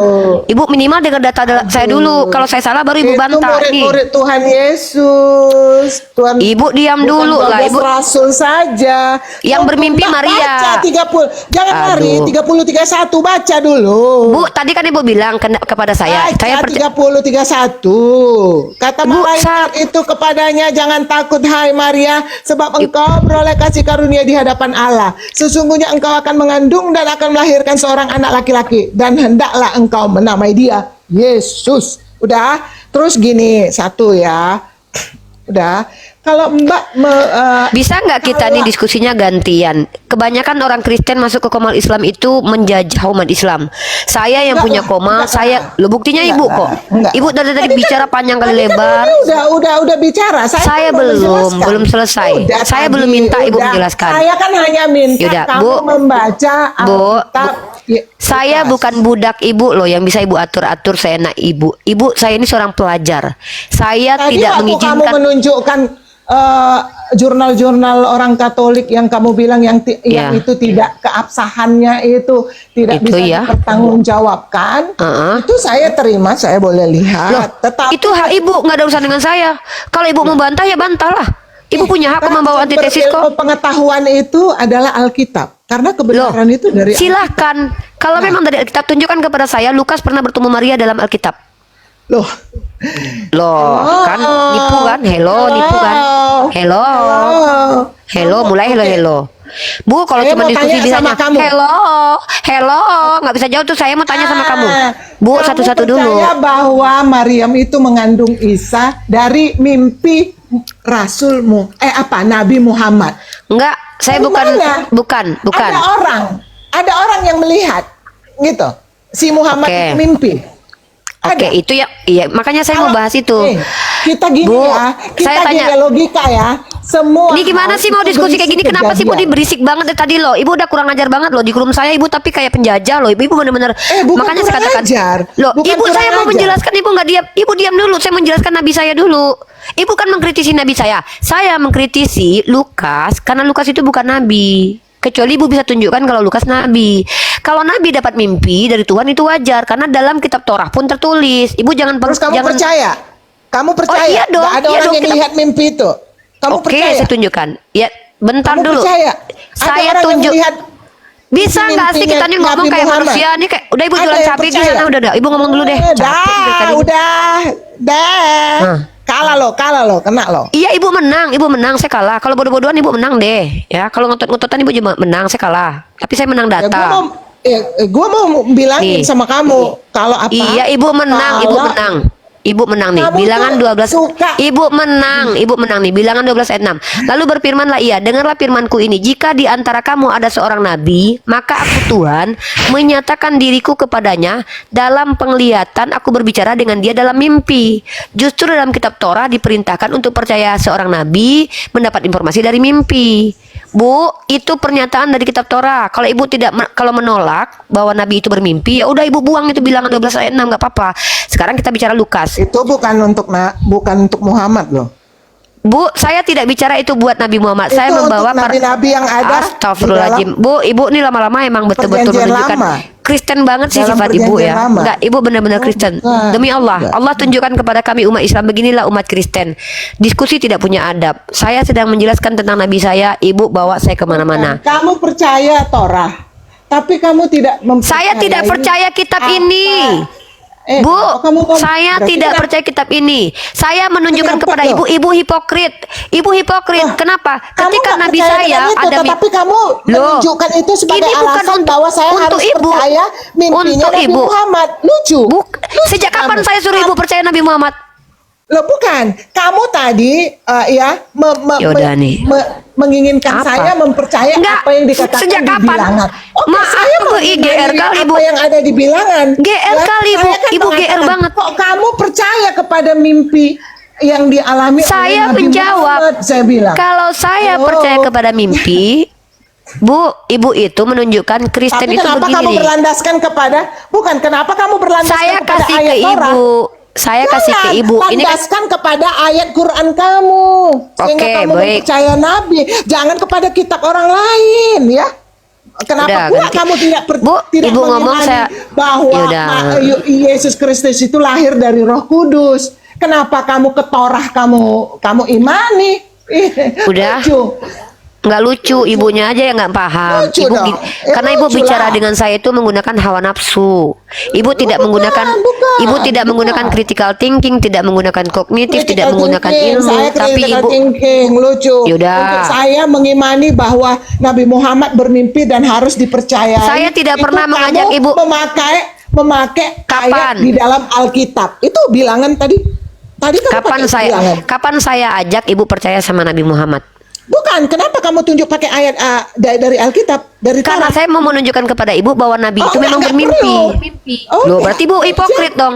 Ibu minimal dengar data saya dulu. Kalau saya salah baru Ibu Itu bantah nih. murid-murid Tuhan Yesus. Tuhan Ibu diam bukan dulu lah, 12 Ibu. rasul saja. Yang bermimpi Mbak, Maria. Baca 30. Jangan lari, Aduh. 30 31 baca dulu. Bu, tadi kan Ibu bilang kepada saya Baca percaya. 30 31. Kata Bu, malaikat itu kepadanya, jangan takut hai Maria, sebab engkau beroleh kasih karunia di hadapan Allah. Sesungguhnya sesungguhnya engkau akan mengandung dan akan melahirkan seorang anak laki-laki, dan hendaklah engkau menamai dia Yesus. Udah, terus gini, satu ya. Udah, kalau Mbak Bisa nggak kita nih diskusinya gantian? Kebanyakan orang Kristen masuk ke Komal Islam itu menjajah umat Islam. Saya yang punya Komal, lo buktinya ibu kok. Ibu dari tadi bicara panjang kali lebar. Udah bicara. Saya cuma belum menjelaskan. selesai. Udah, Saya tadi, belum minta ibu udah. menjelaskan. Saya kan hanya minta Yaudah, kamu Bu. membaca Bu, Alkitab. Saya bukan budak ibu loh yang bisa ibu atur-atur seenak ibu. Ibu, saya ini seorang pelajar. Saya Tadi tidak waktu kamu mengizinkan. menunjukkan jurnal-jurnal orang Katolik yang kamu bilang yang Ya. itu tidak keabsahannya itu tidak Itu bisa ya. dipertanggungjawabkan, itu saya terima, saya boleh Loh, lihat. Tetapi itu hak ibu, nggak ada urusan dengan saya. Kalau ibu mau bantah ya bantahlah. Ibu punya hak kan membawa antitesis berilmu kok. pengetahuan itu adalah Alkitab, karena kebenaran itu dari Silahkan. Kalau memang dari Alkitab, tunjukkan kepada saya Lukas pernah bertemu Maria dalam Alkitab. Loh. Loh, kan nipu kan? Nipu kan? Hello, mulai hello. Bu, kalau Saya cuma mau diskusi tanya bisanya sama kamu. hello, nggak bisa jauh tuh. Saya mau tanya sama kamu. Bu, Kamu satu-satu dulu. percaya bahwa Maryam itu mengandung Isa dari mimpi Rasulmu, Nabi Muhammad? Enggak, saya Dari bukan, mana? bukan. Ada orang yang melihat, gitu. Si Muhammad Oke. itu mimpi. Oke, Ada. itu ya, iya. Makanya saya mau Kalau- bahas itu. Kita gini Bu, ya, saya kita tanya. gini logika ya. Semua. Ini gimana hal sih mau itu diskusi kayak gini? berisi Kenapa sih ibu kejadian. ini berisik banget dari tadi loh? Ibu udah kurang ajar banget loh di room saya. Ibu tapi kayak penjajah loh. Ibu bener-bener. bukan Makanya saya kurang katakan. ajar. Loh, Bukan ibu kurang saya mau ajar. menjelaskan. Ibu nggak diam. Ibu diam dulu. Saya menjelaskan nabi saya dulu. Ibu kan mengkritisi nabi saya. Saya mengkritisi Lukas karena Lukas itu bukan nabi. Kecuali ibu bisa tunjukkan kalau Lukas nabi. Kalau nabi dapat mimpi dari Tuhan itu wajar karena dalam kitab Torah pun tertulis. Ibu jangan Terus kamu jangan percaya? Kamu percaya? iya dong, Nggak ada iya orang dong, yang kita- lihat mimpi itu. Kamu Oke, percaya? saya tunjukkan. Ya, bentar Kamu dulu. percaya? Ada Saya orang yang tunjuk. melihat Bisa nggak sih kita nih ngomong Nabi kayak Muhammad? manusia nih kayak udah ibu Ada jualan yang cabai di percaya? sana udah ibu ngomong dulu deh. Capek dari tadi. Udah. Hah. Kalah lo, kena lo. Iya ibu menang saya kalah. Kalau bodoh-bodohan ibu menang deh. Ya kalau ngotot-ngototan ibu juga menang saya kalah. Tapi saya menang Ya, data. gua mau bilangin Nih. sama kamu kalau apa? Iya ibu menang, ibu Kalau- menang. Ibu menang nih, Kamu bilangan tuh 12. suka. Ibu menang nih, bilangan 12 ayat 6. Lalu berfirmanlah ia, dengarlah firmanku ini, jika di antara kamu ada seorang nabi, maka aku Tuhan menyatakan diriku kepadanya dalam penglihatan, aku berbicara dengan dia dalam mimpi. Justru dalam kitab Torah diperintahkan untuk percaya seorang nabi mendapat informasi dari mimpi. Bu, itu pernyataan dari kitab Torah. Kalau ibu kalau menolak bahwa nabi itu bermimpi, ya udah ibu buang itu bilangan 12 ayat 6 nggak apa-apa. Sekarang kita bicara Lukas. Itu bukan untuk Muhammad loh. Bu, saya tidak bicara itu buat Nabi Muhammad. Saya Itu membawa untuk nabi-nabi yang ada Astagfirullahaladzim. Bu, ibu ini lama-lama emang betul-betul Perjanjian menunjukkan lama. Kristen banget sih Dalam sifat ibu perjanjian ya. lama. Enggak, ibu benar-benar Kristen. bukan. Demi Allah, Enggak. Allah tunjukkan kepada kami umat Islam beginilah umat Kristen. Diskusi tidak punya adab. Saya sedang menjelaskan tentang Nabi saya, ibu bawa saya kemana-mana. Kamu percaya Torah, tapi kamu tidak mempercayai Saya tidak percaya kitab apa. ini. Bu, kamu saya berarti tidak kenapa- percaya kitab ini. Saya menunjukkan Kenapa kepada loh? ibu hipokrit. Ibu hipokrit. Loh, Kenapa? Kamu Ketika nggak Nabi percaya saya dengan itu, ada tetapi kamu menunjukkan itu sebagai ini bukan alasan untuk- bahwa saya untuk harus ibu. percaya mimpinya Untuk Nabi ibu. Muhammad. Lucu. Sejak kapan kamu. saya suruh ibu percaya Nabi Muhammad? Loh bukan, kamu tadi Yaudah nih. menginginkan Apa? saya mempercaya Enggak, apa yang dikatakan sejak di kapan? bilangan. Oke, Maaf, saya Bu, mau GR kali, apa Bu. yang ada di bilangan. GR kali, Bu. saya kan Ibu GR mengatakan, banget. Kok kamu percaya kepada mimpi yang dialami oleh Saya Nabi menjawab. Muhammad? Saya bilang. Kalau saya Oh. percaya kepada mimpi, Bu, ibu itu menunjukkan Kristen Tapi itu kenapa kamu begini. berlandaskan kepada bukan kenapa kamu berlandaskan Saya kepada kasih ayat ke Torah? ibu. Saya kasih ke Jangan, ibu. Ini kan landaskan kepada ayat Quran kamu sehingga Oke, kamu baik. percaya Nabi, jangan kepada kitab orang lain ya. Kenapa Udah, pula ganti. kamu Bu, tidak ibu ngomong mengimani saya- bahwa Yaudah. Yesus Kristus itu lahir dari Roh Kudus? Kenapa kamu ke Torah kamu imani? Udah. Lucu. Nggak lucu, ibunya aja yang nggak paham. Lucu Ibu dong. karena ibu Lucu bicara lah. dengan saya itu menggunakan hawa nafsu. Ibu tidak menggunakan tidak menggunakan critical thinking, tidak menggunakan kognitif, tidak menggunakan ilmu, Saya tapi critical ibu thinking, lucu. Yaudah. Untuk saya mengimani bahwa Nabi Muhammad bermimpi dan harus dipercayai. Saya tidak Itu pernah kamu mengajak ibu. memakai Kapan? ayat di dalam Alkitab. Itu bilangan tadi. Tadi kamu pakai bilangan. kapan saya ajak ibu percaya sama Nabi Muhammad? Bukan, kenapa kamu tunjuk pakai ayat dari Alkitab, dari Karena Taurat? saya mau menunjukkan kepada ibu bahwa Nabi itu memang enggak bermimpi. perlu. Loh, enggak. berarti ibu hipokrit dong.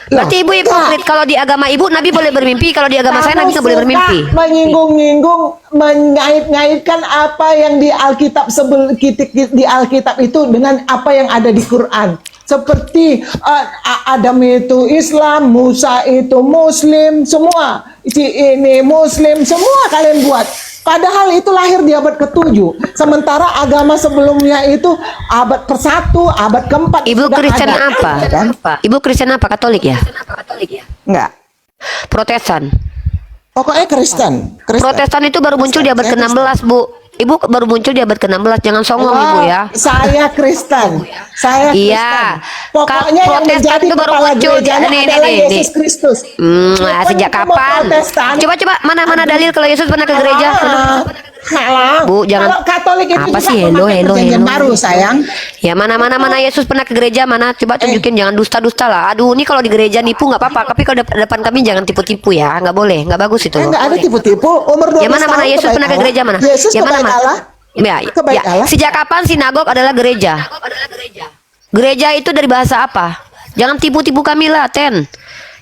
Berarti ibu hipokrit. Kalau di agama ibu Nabi boleh bermimpi, kalau di agama saya Nabi nggak boleh bermimpi. Menyinggung-nyinggung, mengait-ngaitkan apa yang di Alkitab di Alkitab itu dengan apa yang ada di Quran. Seperti Adam itu Islam, Musa itu Muslim, semua si ini Muslim, semua kalian buat. Padahal itu lahir di abad ke-7. Sementara agama sebelumnya itu abad ke-1, abad ke-4. Ibu sudah Kristen ada. apa? Kan? Ibu Kristen apa? Katolik ya? Enggak. Protestan. Pokoknya Kristen. Protestan itu baru muncul di abad Saya ke-16, Bu. Ibu baru muncul di abad ke-16, jangan songong Wah, Ibu ya. Saya Kristen. Saya Iya. Kristen. Pokoknya yang Protestan menjadi itu baru kepala muncul di- gerejanya nih, adalah nih, Yesus nih. Kristus. Sejak Kamu kapan? Protestan. Coba mana dalil kalau Yesus pernah ke gereja? Halang. Bu, jangan- Kalau Katolik itu Apa juga sih? Hello, memakai hello, perjanjian hello. baru, sayang. Ya mana Yesus pernah ke gereja mana? Coba tunjukin, jangan dusta-dusta lah. Aduh, ini kalau di gereja nipu nggak apa-apa, tapi kalau depan kami jangan tipu-tipu ya, nggak boleh, nggak bagus itu. Enggak ada tipu-tipu. Umur 12 Ya mana tahun Yesus kebaik pernah ke Allah. gereja mana? Yesus Ya mana kebaik Allah. Kebaik ya. Allah. Sejak kapan sinagog adalah gereja? Gereja itu dari bahasa apa? Jangan tipu-tipu kami lah, Ten.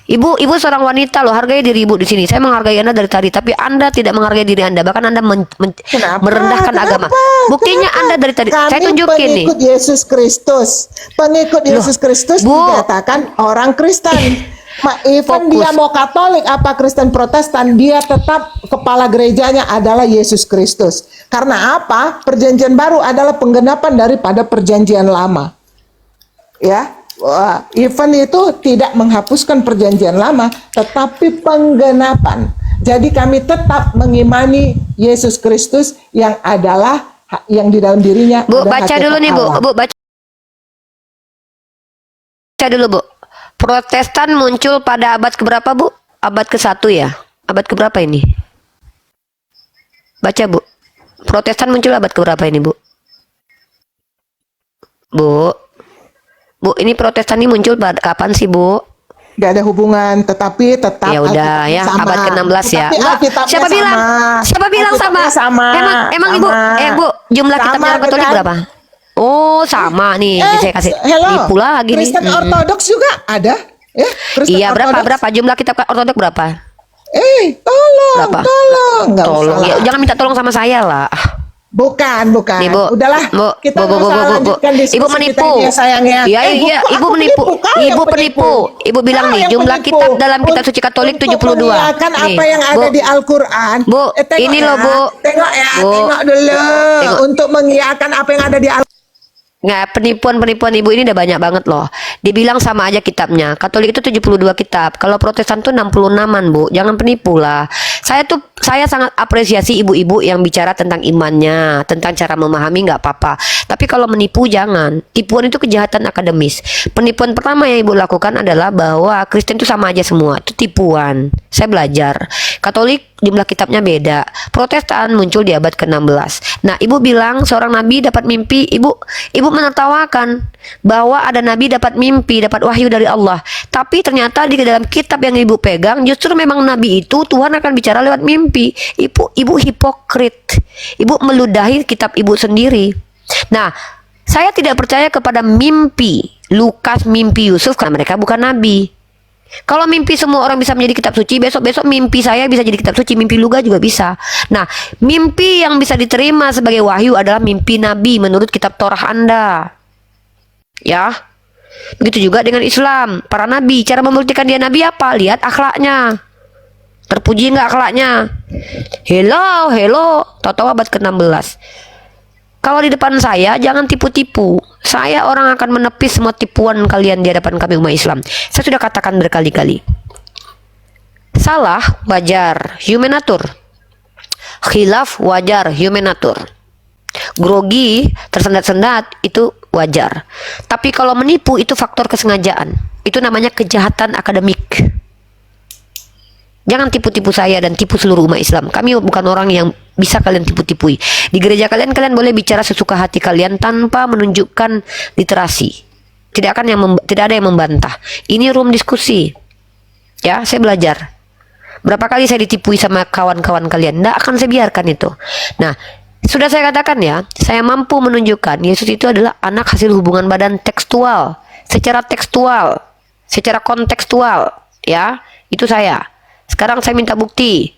Ibu seorang wanita loh, hargai diri ibu di sini. Saya menghargai Anda dari tadi, tapi Anda tidak menghargai diri Anda, bahkan Anda Kenapa? merendahkan agama. Buktinya Kenapa? Anda dari tadi. Kami Saya tunjukin nih. pengikut Yesus Kristus. Pengikut Yesus Kristus Bu. dikatakan orang Kristen. Even Fokus. dia mau Katolik apa Kristen Protestan, dia tetap kepala gerejanya adalah Yesus Kristus. Karena apa? Perjanjian baru adalah penggenapan daripada perjanjian lama. Ya. Wah, event itu tidak menghapuskan perjanjian lama, tetapi penggenapan. Jadi kami tetap mengimani Yesus Kristus yang adalah yang di dalam dirinya. Bu, ada baca hakikat dulu nih, Bu. Allah. Bu, baca dulu, Bu. Protestan muncul pada abad keberapa, Bu? Abad ke-1 ya? Abad keberapa ini? Baca, Bu. Protestan muncul abad keberapa ini, Bu? Bu, ini Protestan ini muncul pada kapan sih, Bu? Gak ada hubungan, tetapi tetap Ya udah Alkitabnya ya, sama. abad ke-16 ya. Tetapi Lah, Alkitabnya siapa sama. bilang? Siapa bilang sama? Alkitabnya Emang Ibu, Bu, jumlah Sama, kitabnya Katolik kan? berapa? Oh, sama nih. Saya kasih hello, tipu lagi nih. Kristen Ortodoks juga ada. Ya, Kristen Iya, Ortodoks. berapa jumlah kitab Ortodok berapa? Tolong, Berapa? tolong, nggak Tolong usah ya, lah. jangan minta tolong sama saya lah. Bukan. Nih, Bu. Udahlah, Bu, kita Bu, nggak usah lanjutkan diskusi Ibu kita menipu. ini ya, sayangnya. Iya, iya, kok Ibu aku menipu. Kau yang Ibu penipu. Ibu bilang Kau nih, yang jumlah penipu. kitab dalam kitab suci Katolik Untuk 72. mengiyakan Nih, apa yang ada Bu. di Al-Qur'an. Bu, tengok ini ya, loh, Bu. Tengok ya, Bu. tengok dulu. Tengok. Untuk mengiyakan apa yang ada di Al-Qur'an. Nggak, penipuan ibu ini udah banyak banget loh. Dibilang sama aja kitabnya. Katolik itu 72 kitab. Kalau Protestan tuh 66-an, Bu. Jangan penipu lah. Saya sangat apresiasi ibu-ibu yang bicara tentang imannya, tentang cara memahami, nggak apa-apa. Tapi kalau menipu jangan. Tipuan itu kejahatan akademis. Penipuan pertama yang ibu lakukan adalah bahwa Kristen itu sama aja semua. Itu tipuan. Saya belajar. Katolik jumlah kitabnya beda. Protestan muncul di abad ke-16. Nah, ibu bilang seorang nabi dapat mimpi. Ibu menertawakan bahwa ada nabi dapat mimpi, dapat wahyu dari Allah. Tapi ternyata di dalam kitab yang ibu pegang justru memang nabi itu Tuhan akan bicara lewat mimpi. Ibu hipokrit. Ibu meludahi kitab ibu sendiri. Nah, saya tidak percaya kepada mimpi Lukas, mimpi Yusuf karena mereka bukan nabi. Kalau mimpi semua orang bisa menjadi kitab suci, besok mimpi saya bisa jadi kitab suci, mimpi Luga juga bisa. Nah, mimpi yang bisa diterima sebagai wahyu adalah mimpi nabi menurut kitab Torah Anda. Ya. Begitu juga dengan Islam, para nabi, cara membuktikan dia nabi apa? Lihat akhlaknya. Terpuji nggak akhlaknya? Hello, tahu-tahu abad ke-16. Kalau di depan saya jangan tipu-tipu. Saya orang akan menepis semua tipuan kalian di hadapan kami umat Islam. Saya sudah katakan berkali-kali. Salah, wajar, human nature. khilaf wajar, human nature. Grogi, tersendat-sendat itu wajar. Tapi kalau menipu itu faktor kesengajaan. Itu namanya kejahatan akademik. Jangan tipu-tipu saya dan tipu seluruh umat Islam. Kami bukan orang yang bisa kalian tipu-tipui. Di gereja kalian, kalian boleh bicara sesuka hati kalian tanpa menunjukkan literasi. Tidak ada yang membantah. Ini room diskusi. Ya, saya belajar. Berapa kali saya ditipui sama kawan-kawan kalian? Tidak akan saya biarkan itu. Nah, sudah saya katakan ya, saya mampu menunjukkan Yesus itu adalah anak hasil hubungan badan tekstual, secara kontekstual, ya, itu saya. Sekarang saya minta bukti.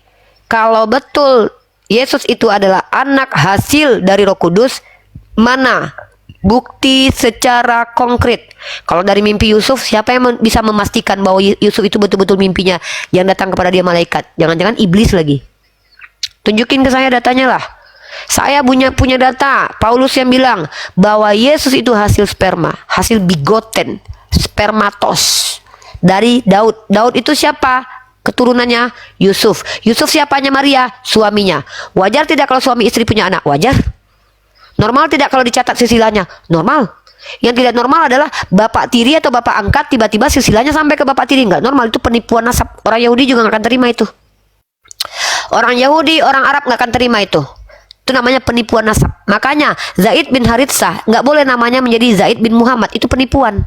Kalau betul Yesus itu adalah anak hasil dari Roh Kudus, mana bukti secara konkret? Kalau dari mimpi Yusuf, siapa yang bisa memastikan bahwa Yusuf itu betul-betul mimpinya yang datang kepada dia malaikat? Jangan-jangan iblis lagi. Tunjukin ke saya datanya lah. Saya punya data. Paulus yang bilang bahwa Yesus itu hasil sperma, hasil bigoten, spermatos dari Daud. Daud itu siapa? Keturunannya Yusuf. Yusuf siapanya? Maria, suaminya. Wajar tidak kalau suami istri punya anak? Wajar. Normal tidak kalau dicatat silsilahnya? Normal. Yang tidak normal adalah bapak tiri atau bapak angkat tiba-tiba silsilahnya sampai ke bapak tiri. Enggak normal, itu penipuan nasab. Orang Yahudi juga nggak akan terima itu. Orang Yahudi, orang Arab nggak akan terima itu. Itu namanya penipuan nasab. Makanya Zaid bin Haritsah nggak boleh namanya menjadi Zaid bin Muhammad. Itu penipuan.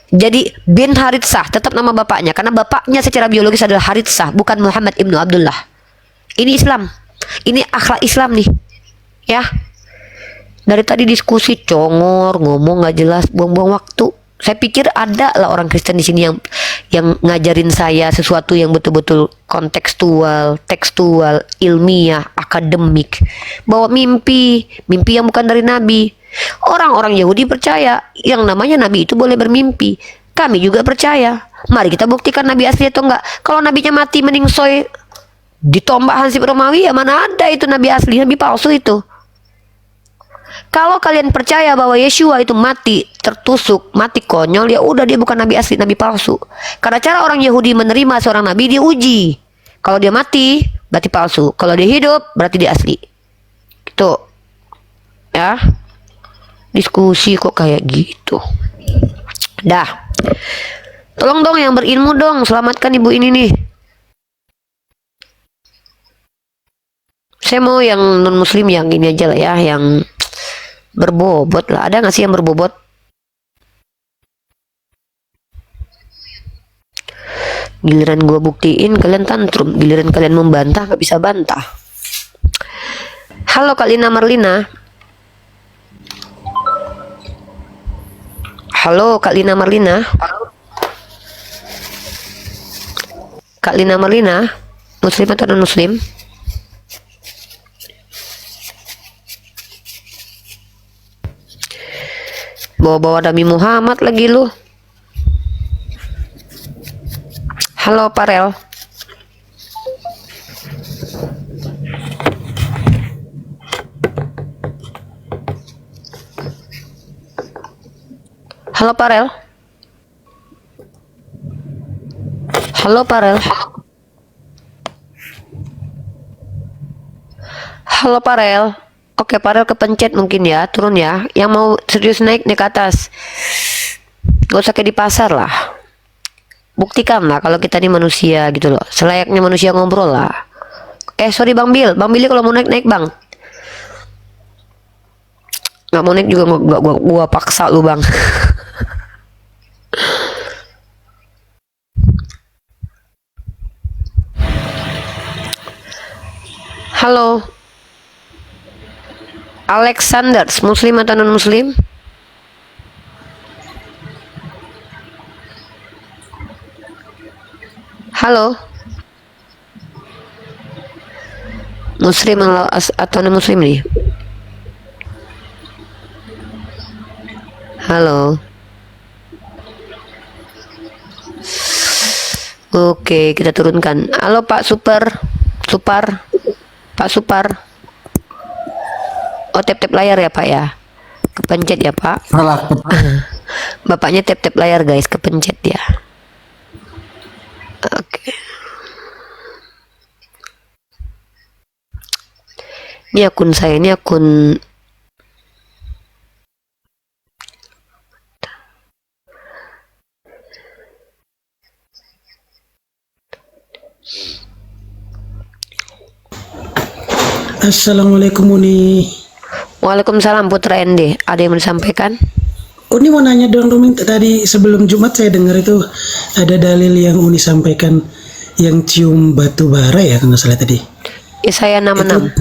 Jadi bin Haritsah tetap nama bapaknya, karena bapaknya secara biologis adalah Haritsah, bukan Muhammad ibnu Abdullah. Ini Islam, ini akhlak Islam nih, ya. Dari tadi diskusi congor, ngomong nggak jelas, buang-buang waktu. Saya pikir ada lah orang Kristen di sini yang ngajarin saya sesuatu yang betul-betul kontekstual, tekstual, ilmiah, akademik. Bahwa mimpi yang bukan dari Nabi. Orang-orang Yahudi percaya yang namanya Nabi itu boleh bermimpi. Kami juga percaya. Mari kita buktikan Nabi asli atau enggak. Kalau nabinya mati meningsoy ditombak Hansip Romawi, ya mana ada itu Nabi asli, Nabi palsu itu. Kalau kalian percaya bahwa Yeshua itu mati tertusuk, mati konyol, ya udah dia bukan Nabi asli, Nabi palsu. Karena cara orang Yahudi menerima seorang Nabi, dia uji. Kalau dia mati, berarti palsu. Kalau dia hidup, berarti dia asli. Gitu. Ya. Diskusi kok kayak gitu. Dah. Tolong dong yang berilmu dong, selamatkan ibu ini nih. Saya mau yang non muslim yang ini aja lah ya, yang berbobot lah. Ada nggak sih yang berbobot? Giliran gua buktiin kalian tantrum, giliran kalian membantah nggak bisa bantah. Halo Kak Lina Marlina. Halo Kak Lina Marlina. Kak Lina Marlina, muslim atau non muslim? Bawa-bawa Nabi Muhammad lagi lu. Halo Parel. Halo Parel. Halo Parel. Halo Parel. Oke, Parel kepencet mungkin ya, turun ya. Yang mau serius naik ke atas. Gak usah kayak di pasar lah. Buktikan lah kalau kita ini manusia gitu loh. Selayaknya manusia ngobrol lah. Sorry Bang Bil. Bang Billy kalau mau naik Bang. Gak mau naik juga gua paksa lu Bang. Halo Alexander, muslim atau non muslim? Halo muslim atau non muslim nih? Halo. Oke, kita turunkan. Halo Pak Pak Supar. Oh, tap-tap layar ya Pak ya. Kepencet ya Pak. Bapaknya tap-tap layar guys, kepencet ya. Oke. Ini akun saya, ini akun Assalamualaikum Uni. Waalaikumsalam Putra ND. Ada yang mau disampaikan? Uni mau nanya dong, Umi. Tadi sebelum Jumat saya dengar itu ada dalil yang Uni sampaikan yang cium batu bara ya, kalau nggak salah tadi. Yesaya 66.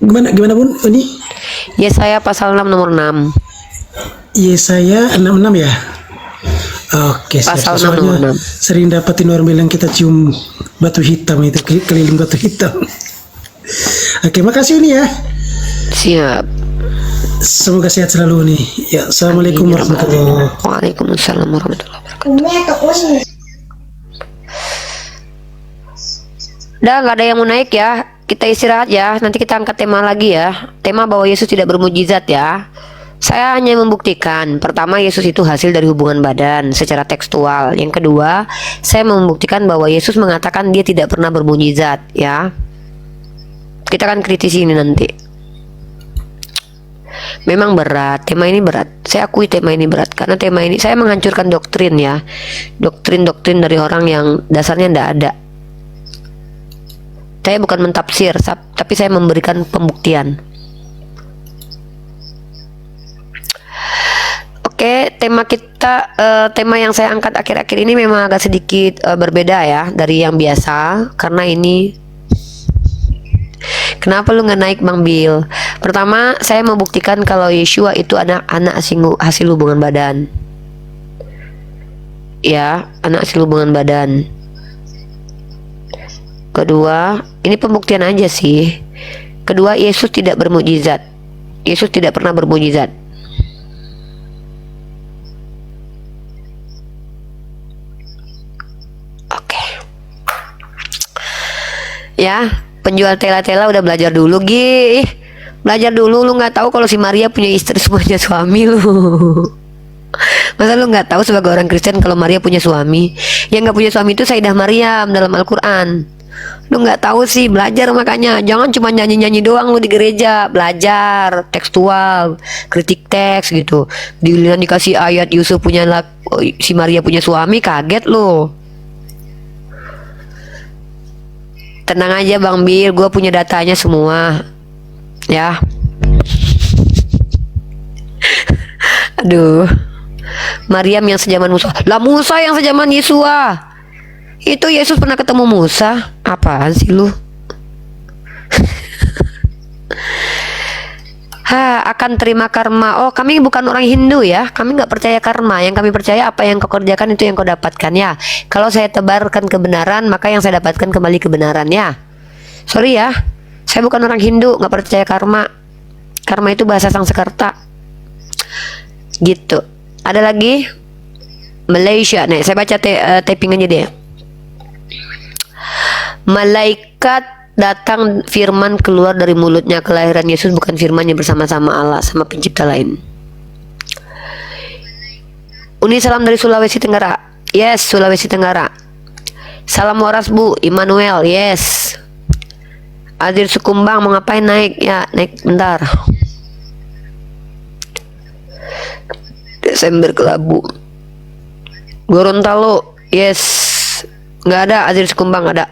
Gimana Bun, Uni? Yesaya pasal 6 nomor 6. Yesaya 66 ya? Oke, Pasal 6 soalnya nomor 6. sering dapatin orang bilang kita cium batu hitam itu, keliling batu hitam. Oke, makasih Uni ya. Siap. Semoga sehat selalu nih. Ya, assalamualaikum warahmatullahi wabarakatuh. Waalaikumsalam warahmatullahi wabarakatuh. Udah nggak ada yang mau naik ya. Kita istirahat ya. Nanti kita angkat tema lagi ya. Tema bahwa Yesus tidak bermujizat ya. Saya hanya membuktikan, pertama Yesus itu hasil dari hubungan badan secara tekstual. Yang kedua, saya membuktikan bahwa Yesus mengatakan dia tidak pernah bermujizat ya. Kita akan kritisi ini nanti. Memang berat, tema ini berat. Saya akui tema ini berat karena tema ini saya menghancurkan doktrin ya. Doktrin-doktrin dari orang yang dasarnya tidak ada. Saya bukan mentafsir, tapi saya memberikan pembuktian. Oke, tema kita, tema yang saya angkat akhir-akhir ini memang agak sedikit berbeda ya dari yang biasa. Karena ini, kenapa lu nggak naik Bang Bill? Pertama, saya membuktikan kalau Yeshua itu anak hasil hubungan badan. Ya, anak hasil hubungan badan. Kedua, ini pembuktian aja sih. Kedua, Yesus tidak bermukjizat. Yesus tidak pernah bermukjizat. Oke. Ya, penjual tela-tela udah belajar dulu, Gi. Belajar dulu, lu nggak tahu kalau si Maria punya istri semuanya suami lu. Masa lu nggak tahu sebagai orang Kristen kalau Maria punya suami? Yang nggak punya suami itu Sayyidah Maryam dalam Al-Quran. Lu nggak tahu sih, belajar makanya. Jangan cuma nyanyi-nyanyi doang lu di gereja. Belajar tekstual, kritik teks gitu. Dilihat dikasih ayat Yusuf punya si Maria punya suami, kaget lu. Tenang aja Bang Bir, gue punya datanya semua. Ya. Aduh. Maryam yang sejaman Musa. Lah Musa yang sejaman Yesua. Itu Yesus pernah ketemu Musa. Apaan sih lu? Akan terima karma. Oh, kami bukan orang Hindu ya. Kami nggak percaya karma. Yang kami percaya apa yang kau kerjakan itu yang kau dapatkan ya. Kalau saya tebarkan kebenaran, maka yang saya dapatkan kembali kebenaran ya. Sorry ya, saya bukan orang Hindu, nggak percaya karma. Karma itu bahasa Sanskerta. Gitu. Ada lagi? Malaysia. Nih, saya baca taping aja deh. Malaikat datang, firman keluar dari mulutnya. Kelahiran Yesus bukan firmannya bersama-sama Allah, sama pencipta lain. Uni salam dari Sulawesi Tenggara. Yes, Sulawesi Tenggara. Salam waras Bu, Immanuel. Yes. Adir Sukumbang, mau ngapain naik? Ya, naik bentar. Desember Kelabu. Gorontalo. Yes. Nggak ada, Adir Sukumbang ada.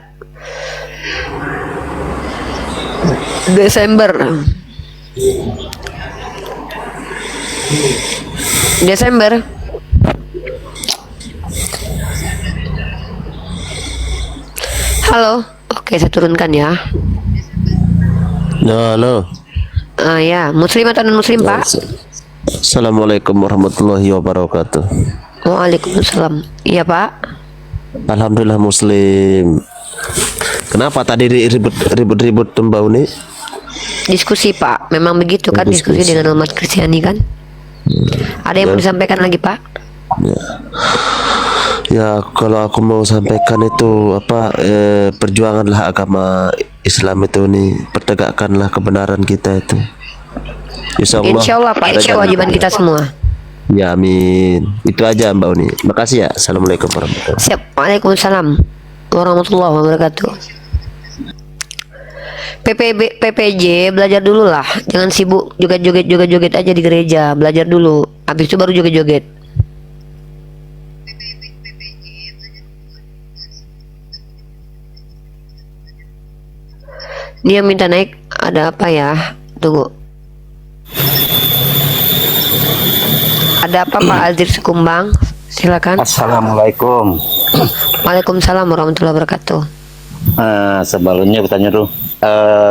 Desember. Halo. Oke, saya turunkan ya. Halo. Ya, muslim atau non muslim, Pak? Assalamualaikum warahmatullahi wabarakatuh. Waalaikumsalam. Iya, Pak. Alhamdulillah muslim. Kenapa tadi ribut-ribut Mbak Uni? Diskusi, Pak. Memang begitu kan, diskusi dengan umat Kristiani kan? Ada yang mau disampaikan lagi, Pak? Ya, kalau aku mau sampaikan itu perjuanganlah agama Islam itu nih, pertegakkanlah kebenaran kita itu. Insya Allah Pak, itu kewajiban kita semua. Ya, amin. Itu aja Mbak Uni. Makasih ya. Assalamualaikum warahmatullahi wabarakatuh. Siap. Waalaikumsalam warahmatullahi wabarakatuh. PPJ belajar dulu lah, jangan sibuk joget-joget aja di gereja, belajar dulu, habis itu baru joget-joget. Dia minta naik, ada apa ya? Tunggu. Ada apa Pak Aldir Sekumbang? Silakan. Assalamualaikum. Waalaikumsalam warahmatullahi wabarakatuh. Sebelumnya bertanya dulu,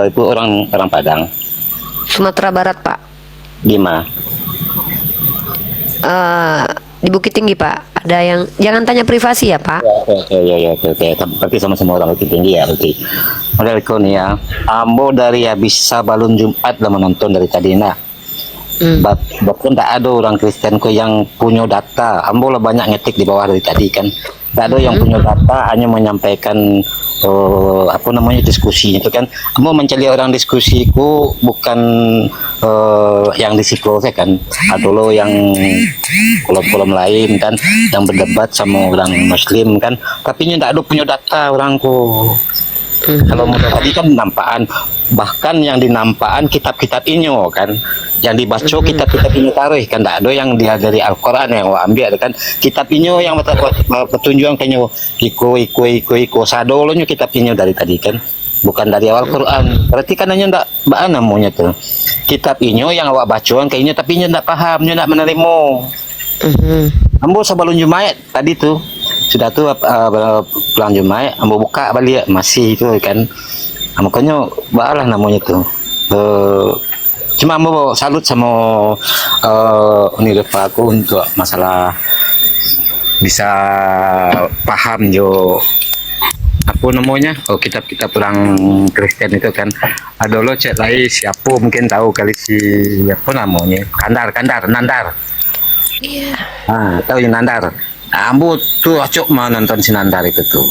itu orang Padang, Sumatera Barat Pak. di mana? Di Bukit Tinggi Pak. Ada yang jangan tanya privasi ya Pak. Oke. Berarti sama-sama orang Bukit Tinggi ya, oke. Assalamualaikum ya. Ambo dari habis Sabalun Jumat lah menonton dari tadi nah. Bahkan tak ada orang Kristen yang punya data. Ambo lah banyak ngetik di bawah dari tadi kan. Tak ada yang punya data, hanya menyampaikan apa namanya diskusi itu kan. Ambo mencari orang diskusiku bukan yang di psikolog kan, atau lo yang kolom-kolom lain kan, yang berdebat sama orang Muslim kan. Tapi nya tak ada punya data orangku. Kalau model tadi kan nampaan, bahkan yang dinampaan kitab-kitab inyo kan, yang dibaca kitab-kitab inyo taruh kan, tak ada yang dia dari Al-Quran yang ambil kan, kitab inyo yang petunjuan kanyo iko sadolo nyo kitab inyo dari tadi kan, bukan dari Al-Quran. Berarti kan hanya ndak baan namanya tuh kitab inyo yang awak bacaan kayaknya, tapi inyo ndak paham, inyo ndak menerima. Ambo sebelum Jumat tadi tuh sudah tuh pulang Jumat, ambo buka balik masih itu kan, makanya balah namanya tuh. Cuma ambo salut sama Unilever aku untuk masalah bisa paham jo apa namanya kitab-kitab orang Kristen itu kan. Ada lo cek lagi siapa mungkin tahu kali si apa namanya Nandar. Iya. Tahu yang Nandar. Ambo tuh acok mau nonton si Nandar itu tuh.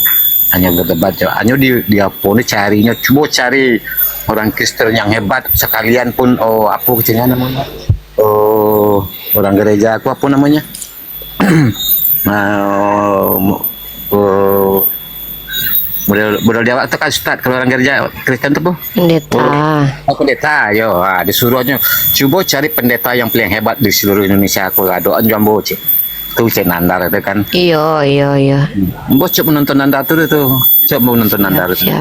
Hanya berdebat jo. Hanya dia pun carinya, coba cari orang Kristen yang hebat sekalian pun apa kecilnya namanya. Orang gereja aku apa namanya? Modal Jawa itu kan Ustad, kalau orang gereja Kristen tuh Pendeta. Pendeta yo, disuruhnya coba cari pendeta yang paling hebat di seluruh Indonesia. Aku doa jambo cik tuh cik Nandar itu kan. Iya. Ambo coba menonton Nandar tuh coba menonton Nandar itu.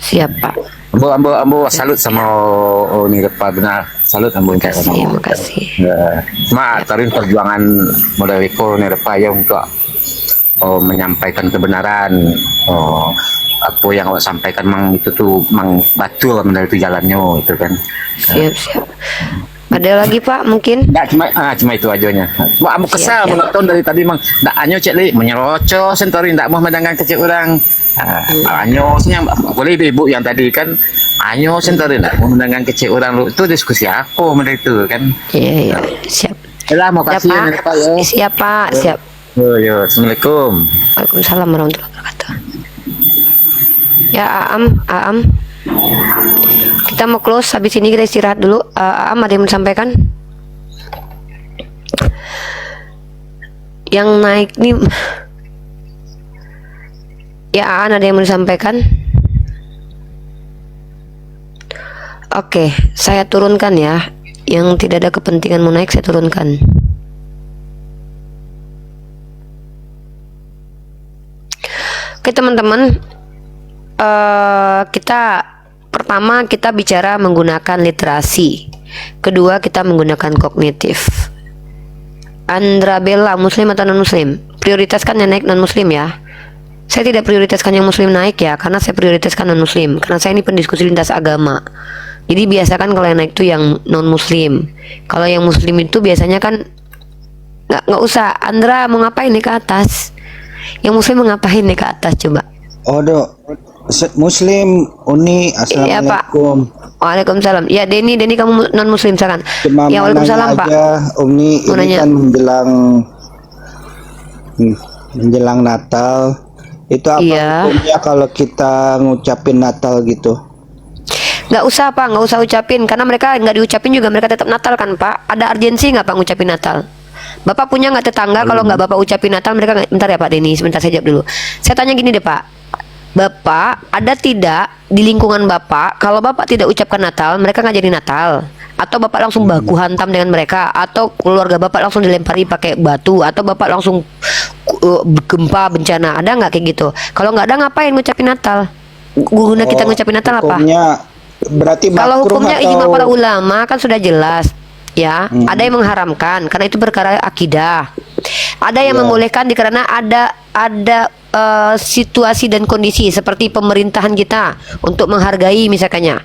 Siap Pak. Ambo salut sama ini benar salut ambo kayak Terima kasih. Cuma taruhin perjuangan modal Eko nih ya untuk menyampaikan kebenaran. Apa yang awak sampaikan mang itu tuh mang betul benar itu jalannya itu kan. Siap. Ada lagi Pak mungkin? Nggak cuma itu aja. Wah, kamu kesal menonton dari tadi mang. Nggak anyo cek li menyerocos sentori nggak mau mendengar kecil orang. Anyosnya boleh ibu yang tadi kan anyo sentori nggak mau mendengar kecil orang lu itu diskusi apa menurut itu kan. Iya siap. Yalah mau kasih ya Pak ya. Siap Pak, siap. Yo, Assalamualaikum. Waalaikumsalam warahmatullahi wabarakatuh. Ya Aam. Kita mau close, habis ini kita istirahat dulu. Aam ada yang mau disampaikan? Yang naik nih. Ya Aan ada yang mau disampaikan? Oke, saya turunkan ya. Yang tidak ada kepentingan mau naik saya turunkan. Oke teman-teman, pertama kita bicara menggunakan literasi, kedua kita menggunakan kognitif. Andra Bella, muslim atau non muslim? Prioritaskan yang naik non muslim ya. Saya tidak prioritaskan yang muslim naik ya, karena saya prioritaskan non muslim, karena saya ini pendiskusi lintas agama. Jadi biasakan kalau yang naik itu yang non muslim. Kalau yang muslim itu biasanya kan nggak usah. Andra mau ngapain nih ke atas? Yang muslim mau ngapain nih ke atas coba? Muslim Uni, Iya Pak. assalamualaikum. Waalaikumsalam. Ya Denny kamu non muslim silakan. Cuma Ya mau waalaikumsalam nanya Pak. aja, Uni Mau ini nanya. kan menjelang Natal. Itu apa Iya. hukumnya kalau kita ngucapin Natal gitu? Nggak usah Pak, nggak usah ucapin, karena mereka nggak diucapin juga mereka tetap Natal kan Pak. Ada urgensi nggak Pak ngucapin Natal? Bapak punya nggak tetangga kalau nggak Bapak ucapin Natal mereka nggak? Bentar ya Pak Denny, sebentar saya jawab dulu. Saya tanya gini deh Pak, Bapak ada tidak di lingkungan Bapak, kalau Bapak tidak ucapkan Natal, mereka nggak jadi Natal? Atau Bapak langsung baku hantam dengan mereka? Atau keluarga Bapak langsung dilempari pakai batu? Atau Bapak langsung gempa, bencana? Ada nggak kayak gitu? Kalau nggak ada, ngapain ngucapin Natal? Guna kita ngucapin Natal apa? Hukumnya berarti Kalau makruh hukumnya atau ijma para ulama kan sudah jelas, ya. Ada yang mengharamkan karena itu perkara akidah. Ada yang membolehkan karena ada situasi dan kondisi seperti pemerintahan kita untuk menghargai misalkannya.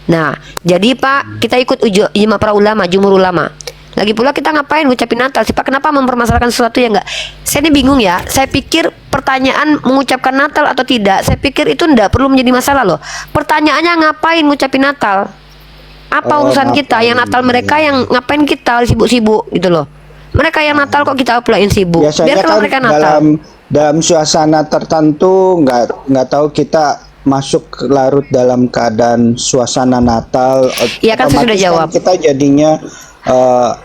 Nah, jadi Pak, kita ikut ijma para ulama, jumhur ulama. Lagi pula kita ngapain ngucapin Natal sih Pak? Kenapa mempermasalahkan sesuatu yang enggak? Saya ini bingung ya. Saya pikir pertanyaan mengucapkan Natal atau tidak, saya pikir itu enggak perlu menjadi masalah loh. Pertanyaannya ngapain ngucapin Natal? Apa urusan kita? Yang Natal mereka, yang ngapain kita sibuk-sibuk gitu loh. Mereka yang Natal kok kita pulain sibuk. biasanya Biar kalau kan mereka Natal. dalam suasana tertentu nggak tahu kita masuk larut dalam keadaan suasana Natal. Iya kan, saya sudah otomatis jawab. kita jadinya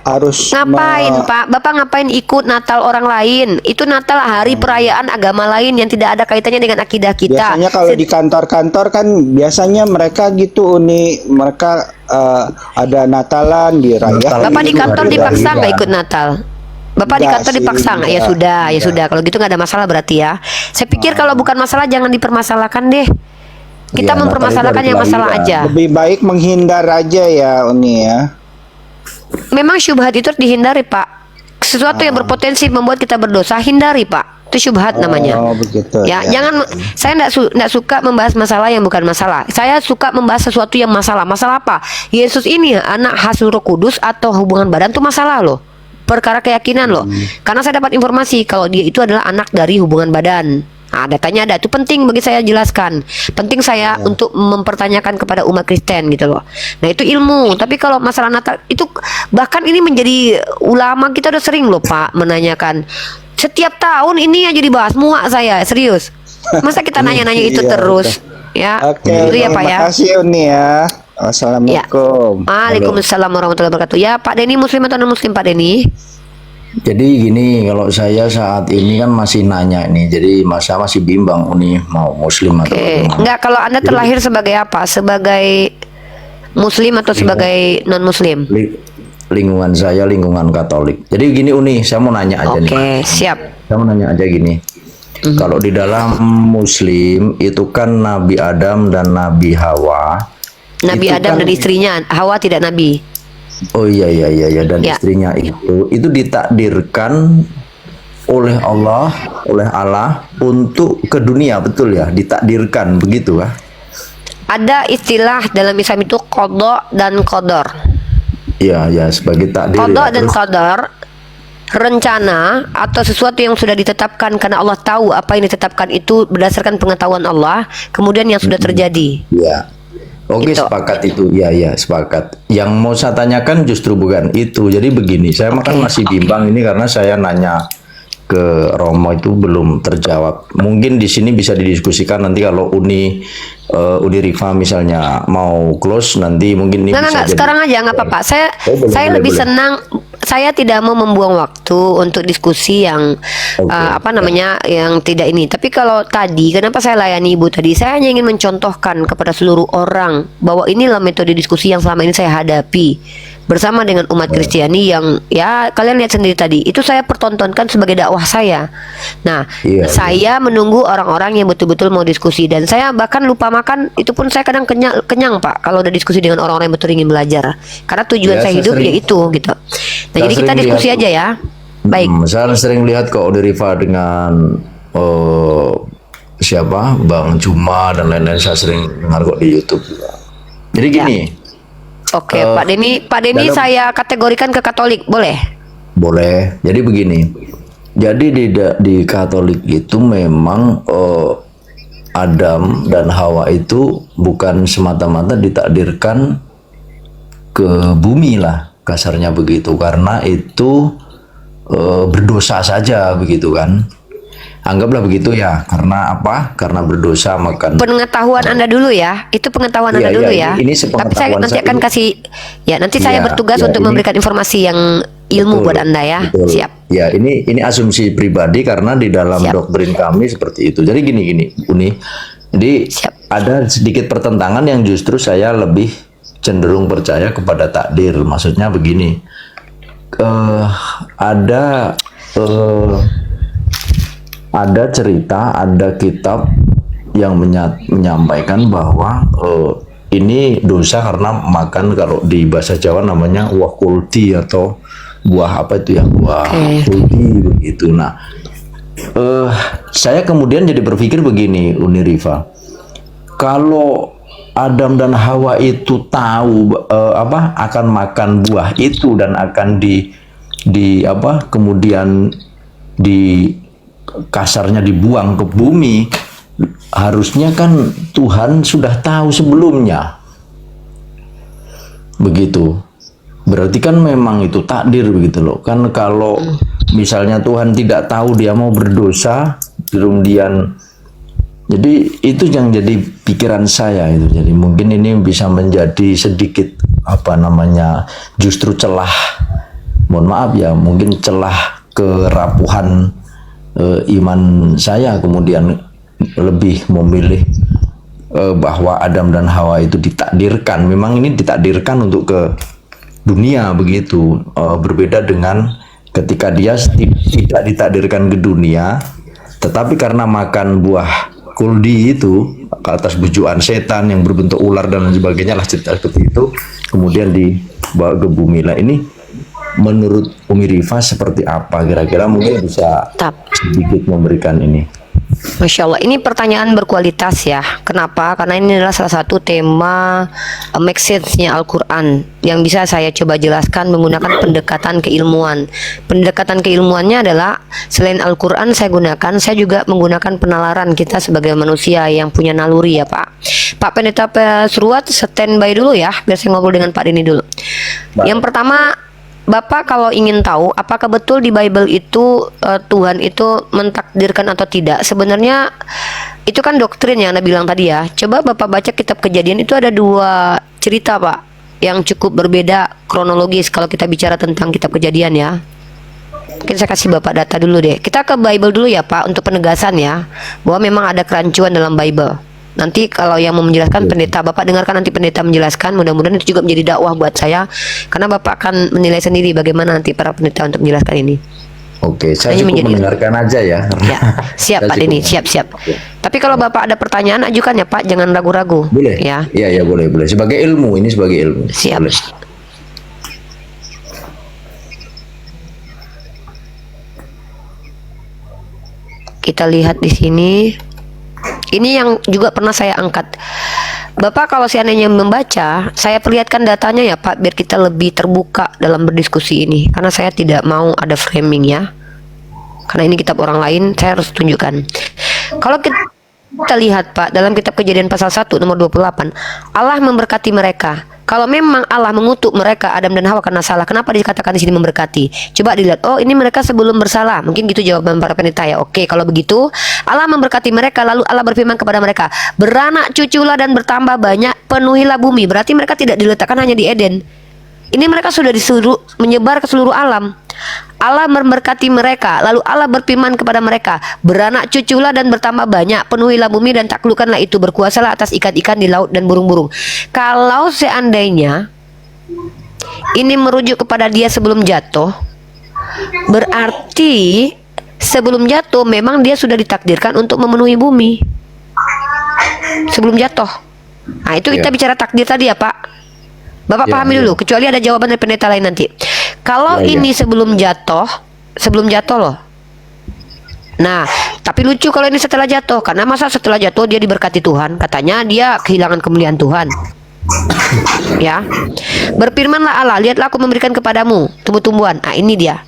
harus Ngapain Pak? Bapak ngapain ikut Natal orang lain? Itu Natal hari perayaan agama lain yang tidak ada kaitannya dengan akidah kita. Biasanya kalau di kantor-kantor kan biasanya mereka gitu Uni, mereka ada Natalan dirayain. Bapak di kantor dipaksa nggak ikut Natal? Bapak di Enggak kantor sih, dipaksa nggak? Ya enggak. sudah, ya sudah. Kalau gitu nggak ada masalah berarti ya. Saya pikir kalau bukan masalah jangan dipermasalahkan deh. Kita Iya, mempermasalahkan Natal itu yang hari masalah kelahiran. aja. Lebih baik menghindar aja ya Uni ya. Memang syubhat itu harus dihindari Pak. Sesuatu yang berpotensi membuat kita berdosa, hindari Pak. Itu syubhat namanya. Oh begitu. Ya, jangan. Saya nggak suka membahas masalah yang bukan masalah. Saya suka membahas sesuatu yang masalah. Masalah apa? Yesus ini anak hasil Roh Kudus atau hubungan badan itu masalah loh. Perkara keyakinan loh. Karena saya dapat informasi kalau dia itu adalah anak dari hubungan badan. Nah, datanya ada. Itu penting bagi saya jelaskan. Penting saya untuk mempertanyakan kepada umat Kristen gitu loh. Nah, itu ilmu. Tapi kalau masalah Natal itu bahkan ini menjadi ulama kita udah sering loh Pak menanyakan. Setiap tahun ini aja dibahas, muak saya, serius. Masa kita nanya-nanya itu Iya, terus? Ya, Oke, itu ya Pak ya. terima kasih Uni ya. Assalamualaikum. Waalaikumsalam warahmatullahi wabarakatuh. Ya, Pak Denny muslim atau non muslim Pak Denny? Jadi gini, kalau saya saat ini kan masih nanya nih, jadi masa masih bimbang Uni mau muslim atau Oke. bagaimana. Enggak, kalau Anda terlahir sebagai apa? Sebagai muslim atau sebagai non muslim? Lingkungan saya lingkungan Katolik. Jadi gini Uni, saya mau nanya aja nih. Oke, siap. Saya mau nanya aja gini. Kalau di dalam Muslim itu kan Nabi Adam dan Nabi Hawa. Nabi itu Adam kan- dan istrinya, Hawa tidak nabi. Oh iya dan Ya. istrinya itu ditakdirkan oleh Allah untuk ke dunia, betul ya? Ditakdirkan begitu kah? Ada istilah dalam Islam itu qada dan qadar. Iya sebagai takdir. Qada Ya. dan Terus- qadar rencana atau sesuatu yang sudah ditetapkan karena Allah tahu apa yang ditetapkan itu berdasarkan pengetahuan Allah, kemudian yang sudah terjadi. Ya. Oke, Gitu. sepakat itu. Ya, sepakat. Yang mau saya tanyakan justru bukan itu. Jadi begini, saya makan masih bimbang ini karena saya nanya ke Romo itu belum terjawab. Mungkin di sini bisa didiskusikan nanti kalau Uni Rifa misalnya mau close nanti mungkin ini bisa Enggak, jadi- sekarang aja nggak apa-apa. Saya Oh, boleh, saya boleh, lebih boleh. senang. Saya tidak mau membuang waktu untuk diskusi yang Oke. apa namanya yang tidak ini. Tapi kalau tadi, kenapa saya layani Ibu tadi? Saya hanya ingin mencontohkan kepada seluruh orang bahwa inilah metode diskusi yang selama ini saya hadapi bersama dengan umat Kristiani yang ya kalian lihat sendiri tadi. Itu saya pertontonkan sebagai dakwah saya. Nah, Iya, saya menunggu orang-orang yang betul-betul mau diskusi dan saya bahkan lupa makan. Itu pun saya kadang kenyang Pak kalau udah diskusi dengan orang-orang yang betul ingin belajar. Karena tujuan Ya, saya saya hidup sering- ya itu gitu. Nah, saya jadi kita sering diskusi lihat- aja ya. Baik. Saya sering lihat kok Uni Rifa dengan siapa Bang Juma dan lain-lain, saya sering dengar kok di YouTube juga. Jadi gini. Oke, Pak Denny dalam- saya kategorikan ke Katolik, boleh? Boleh. Jadi begini. Jadi di Katolik itu memang Adam dan Hawa itu bukan semata-mata ditakdirkan ke bumi lah, kasarnya begitu, karena itu berdosa saja begitu kan. Anggaplah begitu ya, karena apa? Karena berdosa makan. Pengetahuan Anda dulu ya. Itu pengetahuan Iya, Anda dulu iya, ya. ini Tapi saya sepengetahuan nanti saya akan ini. kasih ya nanti saya Iya, bertugas iya, untuk ini- memberikan informasi yang ilmu Betul, buat Anda ya. betul. Siap. Ya, ini asumsi pribadi karena di dalam Siap. doktrin kami seperti itu. Jadi gini Uni, Jadi Siap. ada sedikit pertentangan yang justru saya lebih cenderung percaya kepada takdir. Maksudnya begini, ada cerita, ada kitab yang menyampaikan bahwa ini dosa karena makan, kalau di bahasa Jawa namanya buah kulti atau buah apa itu ya, buah kulti begitu. Nah, saya kemudian jadi berpikir begini, Uni Rifa, kalau Adam dan Hawa itu tahu akan makan buah itu dan akan kemudian di kasarnya dibuang ke bumi, harusnya kan Tuhan sudah tahu sebelumnya. Begitu. Berarti kan memang itu takdir begitu loh. Kan kalau misalnya Tuhan tidak tahu dia mau berdosa, kemudian jadi itu yang jadi pikiran saya itu. Jadi mungkin ini bisa menjadi sedikit justru celah, mohon maaf ya, mungkin celah kerapuhan iman saya, kemudian lebih memilih bahwa Adam dan Hawa itu ditakdirkan, memang ini ditakdirkan untuk ke dunia begitu, berbeda dengan ketika dia tidak ditakdirkan ke dunia, tetapi karena makan buah kuldi itu ke atas bujuan setan yang berbentuk ular dan lain sebagainya lah, cerita seperti itu, kemudian dibawa ke bumi. Lah ini menurut Umi Rifa seperti apa kira-kira, mungkin bisa sedikit memberikan ini. Masya Allah, ini pertanyaan berkualitas ya. Kenapa? Karena ini adalah salah satu tema make sense-nya Al-Quran yang bisa saya coba jelaskan menggunakan pendekatan keilmuan. Pendekatan keilmuannya adalah selain Al-Quran saya juga menggunakan penalaran kita sebagai manusia yang punya naluri ya Pak. Pak Pendeta Seruat standby dulu ya, biar saya ngobrol dengan Pak Denny dulu. Yang pertama, Bapak kalau ingin tahu apakah betul di Bible itu Tuhan itu mentakdirkan atau tidak, sebenarnya itu kan doktrin yang Anda bilang tadi ya. Coba Bapak baca kitab Kejadian, itu ada 2 cerita Pak yang cukup berbeda kronologis kalau kita bicara tentang kitab Kejadian ya. Mungkin saya kasih Bapak data dulu deh. Kita ke Bible dulu ya Pak untuk penegasan ya, bahwa memang ada kerancuan dalam Bible. Nanti kalau yang mau menjelaskan pendeta, Bapak dengarkan nanti pendeta menjelaskan. Mudah-mudahan itu juga menjadi dakwah buat saya, karena Bapak akan menilai sendiri bagaimana nanti para pendeta untuk menjelaskan ini. Oke, saya cukup mendengarkan aja ya. Ya, siap Pak Denny, siap. Tapi kalau Bapak ada pertanyaan, ajukan ya Pak, jangan ragu-ragu. Boleh. Ya. Iya, boleh. Sebagai ilmu, ini sebagai ilmu. Siap. Boleh. Kita lihat di sini. Ini yang juga pernah saya angkat. Bapak kalau seandainya membaca, saya perlihatkan datanya ya Pak, biar kita lebih terbuka dalam berdiskusi ini. Karena saya tidak mau ada framing ya. Karena ini kitab orang lain, saya harus tunjukkan. Kalau kita lihat Pak, dalam kitab Kejadian pasal 1 nomor 28, Allah memberkati mereka. Kalau memang Allah mengutuk mereka Adam dan Hawa karena salah, kenapa dikatakan di sini memberkati? Coba dilihat, oh ini mereka sebelum bersalah. Mungkin gitu jawaban para pendeta ya. Oke, kalau begitu Allah memberkati mereka, lalu Allah berfirman kepada mereka, beranak cuculah dan bertambah banyak, penuhilah bumi. Berarti mereka tidak diletakkan hanya di Eden. Ini mereka sudah disuruh menyebar ke seluruh alam. Allah memberkati mereka, lalu Allah berfirman kepada mereka, beranak cuculah dan bertambah banyak, penuhilah bumi dan taklukkanlah itu, berkuasalah atas ikan-ikan di laut dan burung-burung. Kalau seandainya ini merujuk kepada dia sebelum jatuh, berarti sebelum jatuh memang dia sudah ditakdirkan untuk memenuhi bumi sebelum jatuh. Nah itu kita bicara takdir tadi ya Pak. Bapak pahami dulu, kecuali ada jawaban dari pendeta lain nanti. Kalau ini sebelum jatuh loh. Nah, tapi lucu kalau ini setelah jatuh, karena masa setelah jatuh dia diberkati Tuhan, katanya dia kehilangan kemuliaan Tuhan. Ya. Berfirmanlah Allah, lihatlah aku memberikan kepadamu tumbuh-tumbuhan. Nah, ini dia.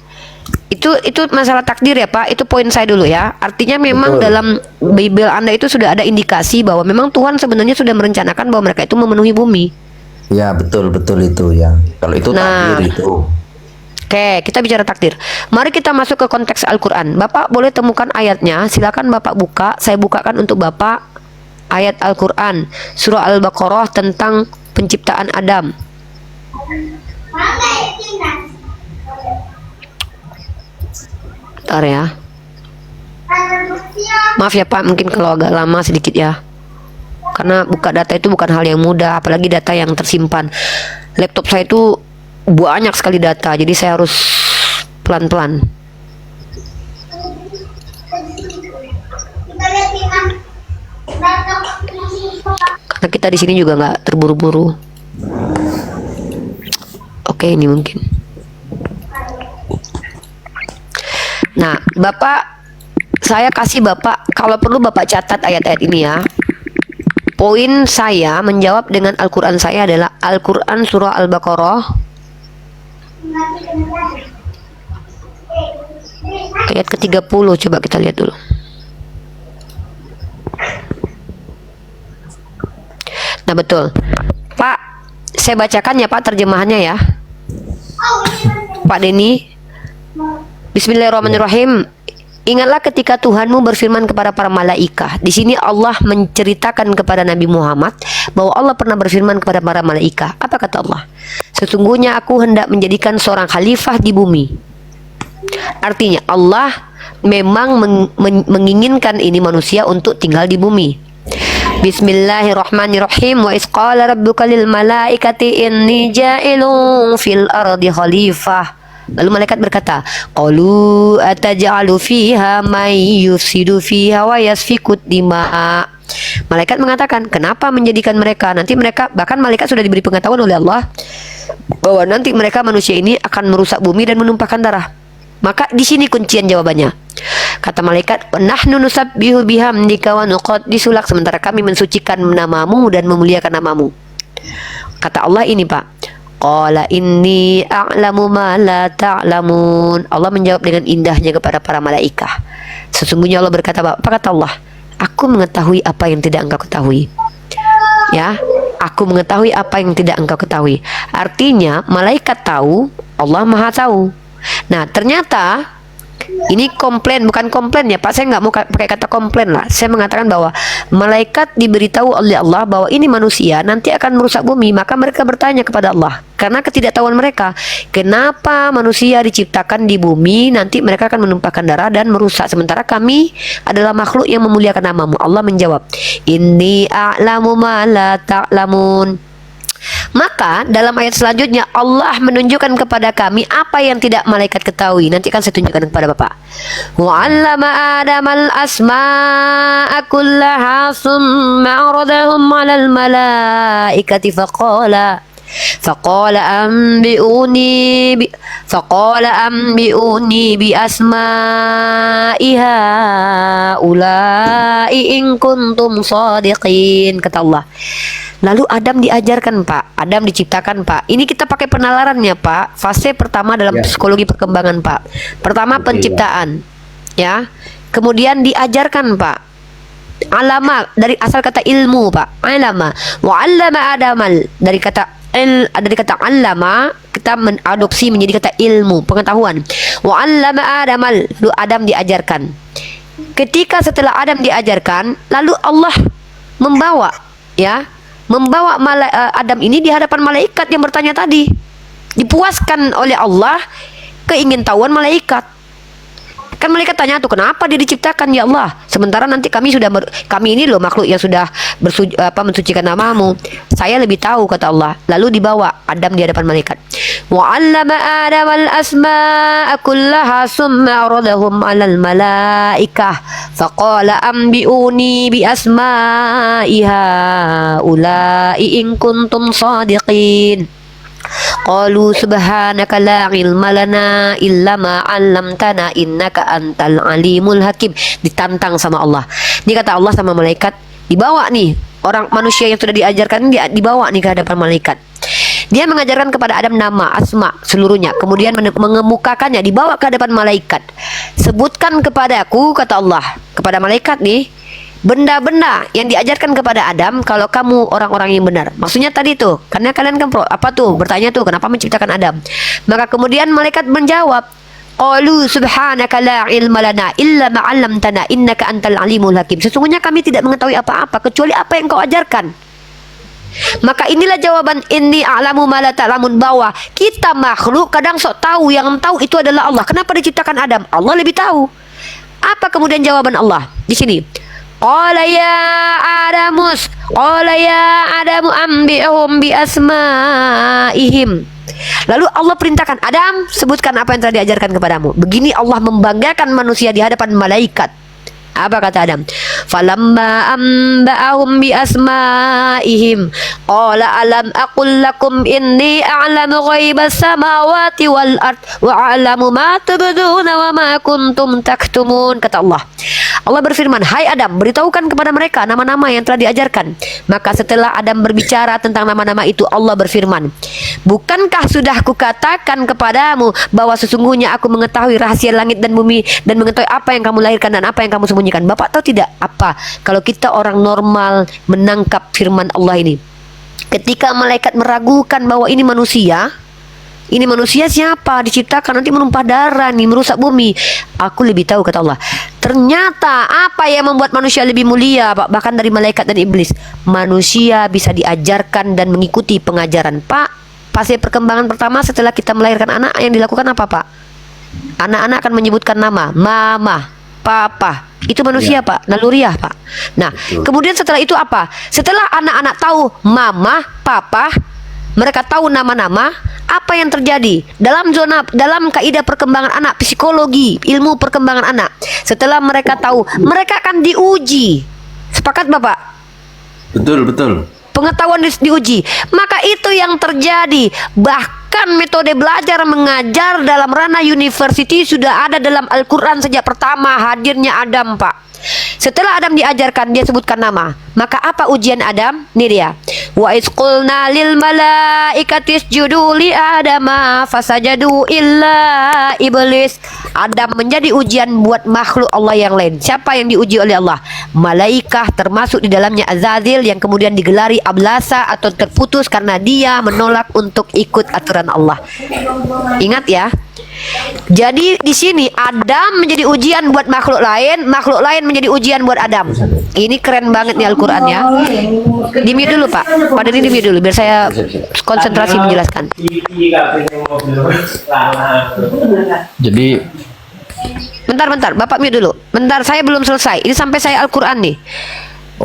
Itu masalah takdir ya Pak, itu poin saya dulu ya. Artinya memang dalam Bible Anda itu sudah ada indikasi bahwa memang Tuhan sebenarnya sudah merencanakan bahwa mereka itu memenuhi bumi. Ya betul itu ya. Kalau itu takdir itu. Oke, kita bicara takdir. Mari kita masuk ke konteks Al-Quran. Bapak boleh temukan ayatnya. Silakan Bapak buka. Saya bukakan untuk Bapak ayat Al-Quran, surah Al-Baqarah tentang penciptaan Adam. Bentar ya. Maaf ya Pak, mungkin kalau agak lama sedikit ya. karena buka data itu bukan hal yang mudah, apalagi data yang tersimpan. Laptop saya itu banyak sekali data, jadi saya harus pelan-pelan. Karena kita di sini juga nggak terburu-buru. Oke, ini mungkin. Nah, Bapak, saya kasih Bapak, kalau perlu Bapak catat ayat-ayat ini ya. Poin saya menjawab dengan Al-Quran saya adalah Al-Quran surah Al-Baqarah ayat ke-30. Coba kita lihat dulu. Nah, betul Pak, saya bacakan ya Pak terjemahannya ya Pak Denny. Bismillahirrahmanirrahim. Ingatlah ketika Tuhanmu berfirman kepada para malaikat. Di sini Allah menceritakan kepada Nabi Muhammad bahwa Allah pernah berfirman kepada para malaikat. Apa kata Allah? Sesungguhnya aku hendak menjadikan seorang khalifah di bumi. Artinya Allah memang menginginkan ini manusia untuk tinggal di bumi. Bismillahirrahmanirrahim. Wa isqala rabbuka lil malaikati inni ja'ilun fil ardi khalifah. Lalu malaikat berkata, qalu ataj'alu fiha may yufsidu fiha wa yasfiku dima. Malaikat mengatakan, kenapa menjadikan mereka, nanti mereka, bahkan malaikat sudah diberi pengetahuan oleh Allah bahwa nanti mereka manusia ini akan merusak bumi dan menumpahkan darah. Maka di sini kuncian jawabannya. Kata malaikat, nahnu nusabbihu bihamdika wa nuqaddisu lak, sementara kami mensucikan namamu dan memuliakan namamu. Kata Allah ini Pak, qala inni a'lamu ma la ta'lamun. Allah menjawab dengan indahnya kepada para malaikat. Sesungguhnya Allah berkata, apa kata Allah? Aku mengetahui apa yang tidak engkau ketahui. Ya, aku mengetahui apa yang tidak engkau ketahui. Artinya malaikat tahu, Allah Maha tahu. Nah, ternyata ini komplain, bukan komplain ya Pak, saya nggak mau pakai kata komplain lah. Saya mengatakan bahwa malaikat diberitahu oleh Allah bahwa ini manusia nanti akan merusak bumi. Maka mereka bertanya kepada Allah, karena ketidaktahuan mereka, kenapa manusia diciptakan di bumi, nanti mereka akan menumpahkan darah dan merusak, sementara kami adalah makhluk yang memuliakan namamu. Allah menjawab, inni a'lamu ma la ta'lamun. Maka dalam ayat selanjutnya Allah menunjukkan kepada kami apa yang tidak malaikat ketahui. Nanti akan saya tunjukkan kepada Bapak. Wa 'allama Adamal asma'a kullaha tsumma 'aradahum 'alal malaikati faqala anbi'uni bi asma'iha ulai in kuntum shadiqin. Kata Allah. Lalu Adam diajarkan Pak, Adam diciptakan Pak. Ini kita pakai penalarannya Pak. Fase pertama dalam psikologi perkembangan Pak. Pertama penciptaan, ya. Kemudian diajarkan Pak. Alama dari asal kata ilmu Pak. Alama. Wa 'allama Adamal dari kata allama, kita mengadopsi menjadi kata ilmu, pengetahuan. Wa 'allama Adamal, lalu Adam diajarkan. Ketika setelah Adam diajarkan, lalu Allah membawa Adam ini di hadapan malaikat yang bertanya tadi. Dipuaskan oleh Allah keingintahuan malaikat. Kan malaikat tanya tuh, kenapa dia diciptakan ya Allah? Sementara nanti kami ini loh makhluk yang sudah mensucikan namamu. Saya lebih tahu kata Allah. Lalu dibawa Adam di hadapan malaikat. Wa 'allama Adamal asma'a kullaha tsumma 'aradahum 'alal malaikah faqala anbi'uni bi asma'iha ulai in kuntum shadiqin. Qalu subhanaka la ilma lana illa ma 'allamtana innaka antal alimul hakim. Ditantang sama Allah. Ini kata Allah sama malaikat, dibawa nih orang manusia yang sudah diajarkan ini, dibawa nih ke hadapan malaikat. Dia mengajarkan kepada Adam nama, asma seluruhnya, kemudian mengemukakannya, dibawa ke hadapan malaikat. Sebutkan kepadaku, kata Allah kepada malaikat nih, benda-benda yang diajarkan kepada Adam kalau kamu orang-orang yang benar. Maksudnya tadi tuh, karena kalian kan bertanya tuh kenapa menciptakan Adam. Maka kemudian malaikat menjawab, qalu subhanaka la ilma lana illa ma 'allamtana innaka antal alimul hakim. Sesungguhnya kami tidak mengetahui apa-apa kecuali apa yang kau ajarkan. Maka inilah jawaban inni a'lamu ma la ta'lamun, bahwa kita makhluk kadang sok tahu, yang tahu itu adalah Allah. Kenapa diciptakan Adam? Allah lebih tahu. Apa kemudian jawaban Allah di sini? Qala ya Adamu ambi'hum bi asma'ihim. Lalu Allah perintahkan, Adam, sebutkan apa yang telah diajarkan kepadamu. Begini Allah membanggakan manusia di hadapan malaikat. Apa kata Adam? Falamma amba'ahum bi asma'ihim qala alam aqul lakum inni a'lamu ghaibas samawati wal ard wa a'lamu ma tubduna wa ma kuntum taktumun. Kata Allah berfirman, hai Adam, beritahukan kepada mereka nama-nama yang telah diajarkan. Maka setelah Adam berbicara tentang nama-nama itu, Allah berfirman, bukankah sudah kukatakan kepadamu bahwa sesungguhnya aku mengetahui rahasia langit dan bumi dan mengetahui apa yang kamu lahirkan dan apa yang kamu sembunyikan. Bapak tahu tidak apa kalau kita orang normal menangkap firman Allah ini, ketika malaikat meragukan bahwa ini manusia siapa, diciptakan nanti menumpah darah nih, merusak bumi. Aku lebih tahu, kata Allah. Ternyata apa yang membuat manusia lebih mulia, Pak, bahkan dari malaikat dan iblis? Manusia bisa diajarkan dan mengikuti pengajaran. Pak, fase perkembangan pertama setelah kita melahirkan anak yang dilakukan apa, Pak? Anak-anak akan menyebutkan nama, mama, papa. Itu manusia, Pak, naluriah, Pak. Nah, kemudian setelah itu apa? Setelah anak-anak tahu mama, papa, mereka tahu nama-nama, apa yang terjadi dalam kaidah perkembangan anak, psikologi, ilmu perkembangan anak. Setelah mereka tahu, mereka akan diuji. Sepakat, Bapak? Betul. Pengetahuan diuji. Maka itu yang terjadi. Bahkan metode belajar mengajar dalam ranah university sudah ada dalam Al-Quran sejak pertama hadirnya Adam, Pak. Setelah Adam diajarkan, dia sebutkan nama. Maka apa ujian Adam? Ini dia. Wa iz qulna lil malaikati isjudu li adama fasajadu illa iblis. Adam menjadi ujian buat makhluk Allah yang lain. Siapa yang diuji oleh Allah? Malaikat, termasuk di dalamnya Azazil yang kemudian digelari ablasa atau terputus karena dia menolak untuk ikut aturan Allah. Ingat ya. Jadi di sini Adam menjadi ujian buat makhluk lain menjadi ujian buat Adam. Ini keren banget nih Al-Qur'an ya. Di-mute dulu, Pak. Pada ini di-mute dulu biar saya konsentrasi menjelaskan. Jadi Bentar, Bapak mute dulu. Bentar, saya belum selesai. Ini sampai saya Al-Qur'an nih.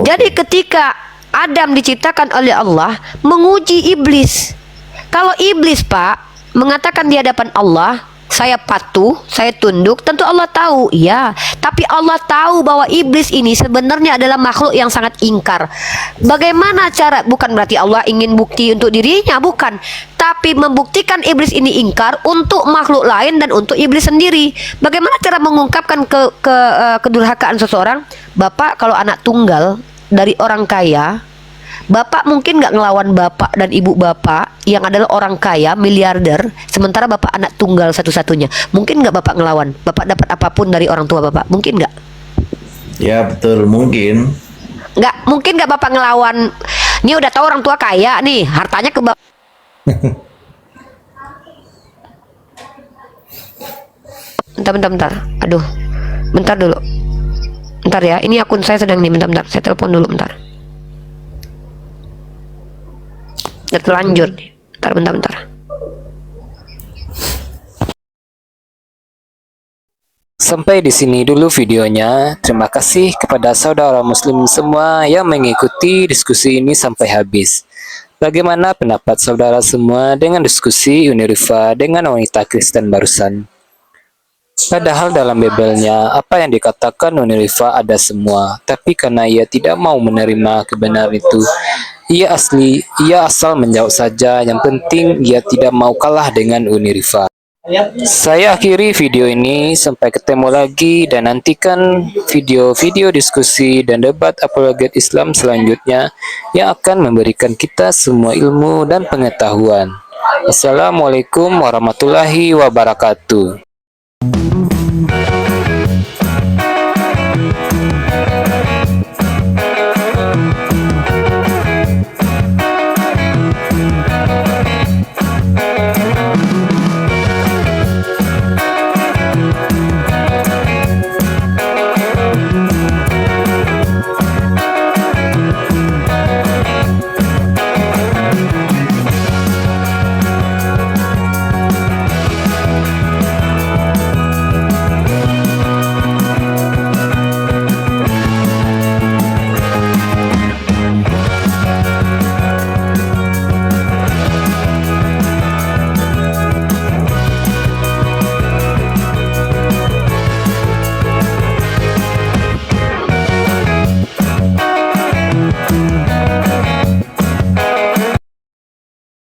Jadi ketika Adam diciptakan oleh Allah menguji iblis. Kalau iblis, Pak, mengatakan di hadapan Allah, saya patuh, saya tunduk, tentu Allah tahu, ya. Tapi Allah tahu bahwa iblis ini sebenarnya adalah makhluk yang sangat ingkar. Bagaimana cara? Bukan berarti Allah ingin bukti untuk dirinya, bukan. Tapi membuktikan iblis ini ingkar untuk makhluk lain dan untuk iblis sendiri. Bagaimana cara mengungkapkan kedurhakaan seseorang? Bapak kalau anak tunggal dari orang kaya, Bapak mungkin nggak ngelawan bapak dan ibu bapak yang adalah orang kaya, miliarder, sementara bapak anak tunggal satu-satunya. Mungkin nggak bapak ngelawan? Bapak dapat apapun dari orang tua bapak? Mungkin nggak? ya betul, mungkin. Nggak mungkin nggak bapak ngelawan? Ini udah tahu orang tua kaya nih, hartanya ke bapak. Bentar. Aduh, bentar dulu. Bentar ya, ini akun saya sedang nih. Bentar. Saya telepon dulu, bentar. Udah terlanjur nih. Bentar. Sampai di sini dulu videonya. Terima kasih kepada saudara muslim semua yang mengikuti diskusi ini sampai habis. Bagaimana pendapat saudara semua dengan diskusi Unirifa dengan wanita Kristen barusan? Padahal dalam Bibelnya apa yang dikatakan Unirifa ada semua, tapi karena ia tidak mau menerima kebenaran itu, ia asal menjawab saja. Yang penting ia tidak mau kalah dengan Unirifa. Saya akhiri video ini, sampai ketemu lagi dan nantikan video-video diskusi dan debat apologet Islam selanjutnya yang akan memberikan kita semua ilmu dan pengetahuan. Assalamualaikum warahmatullahi wabarakatuh.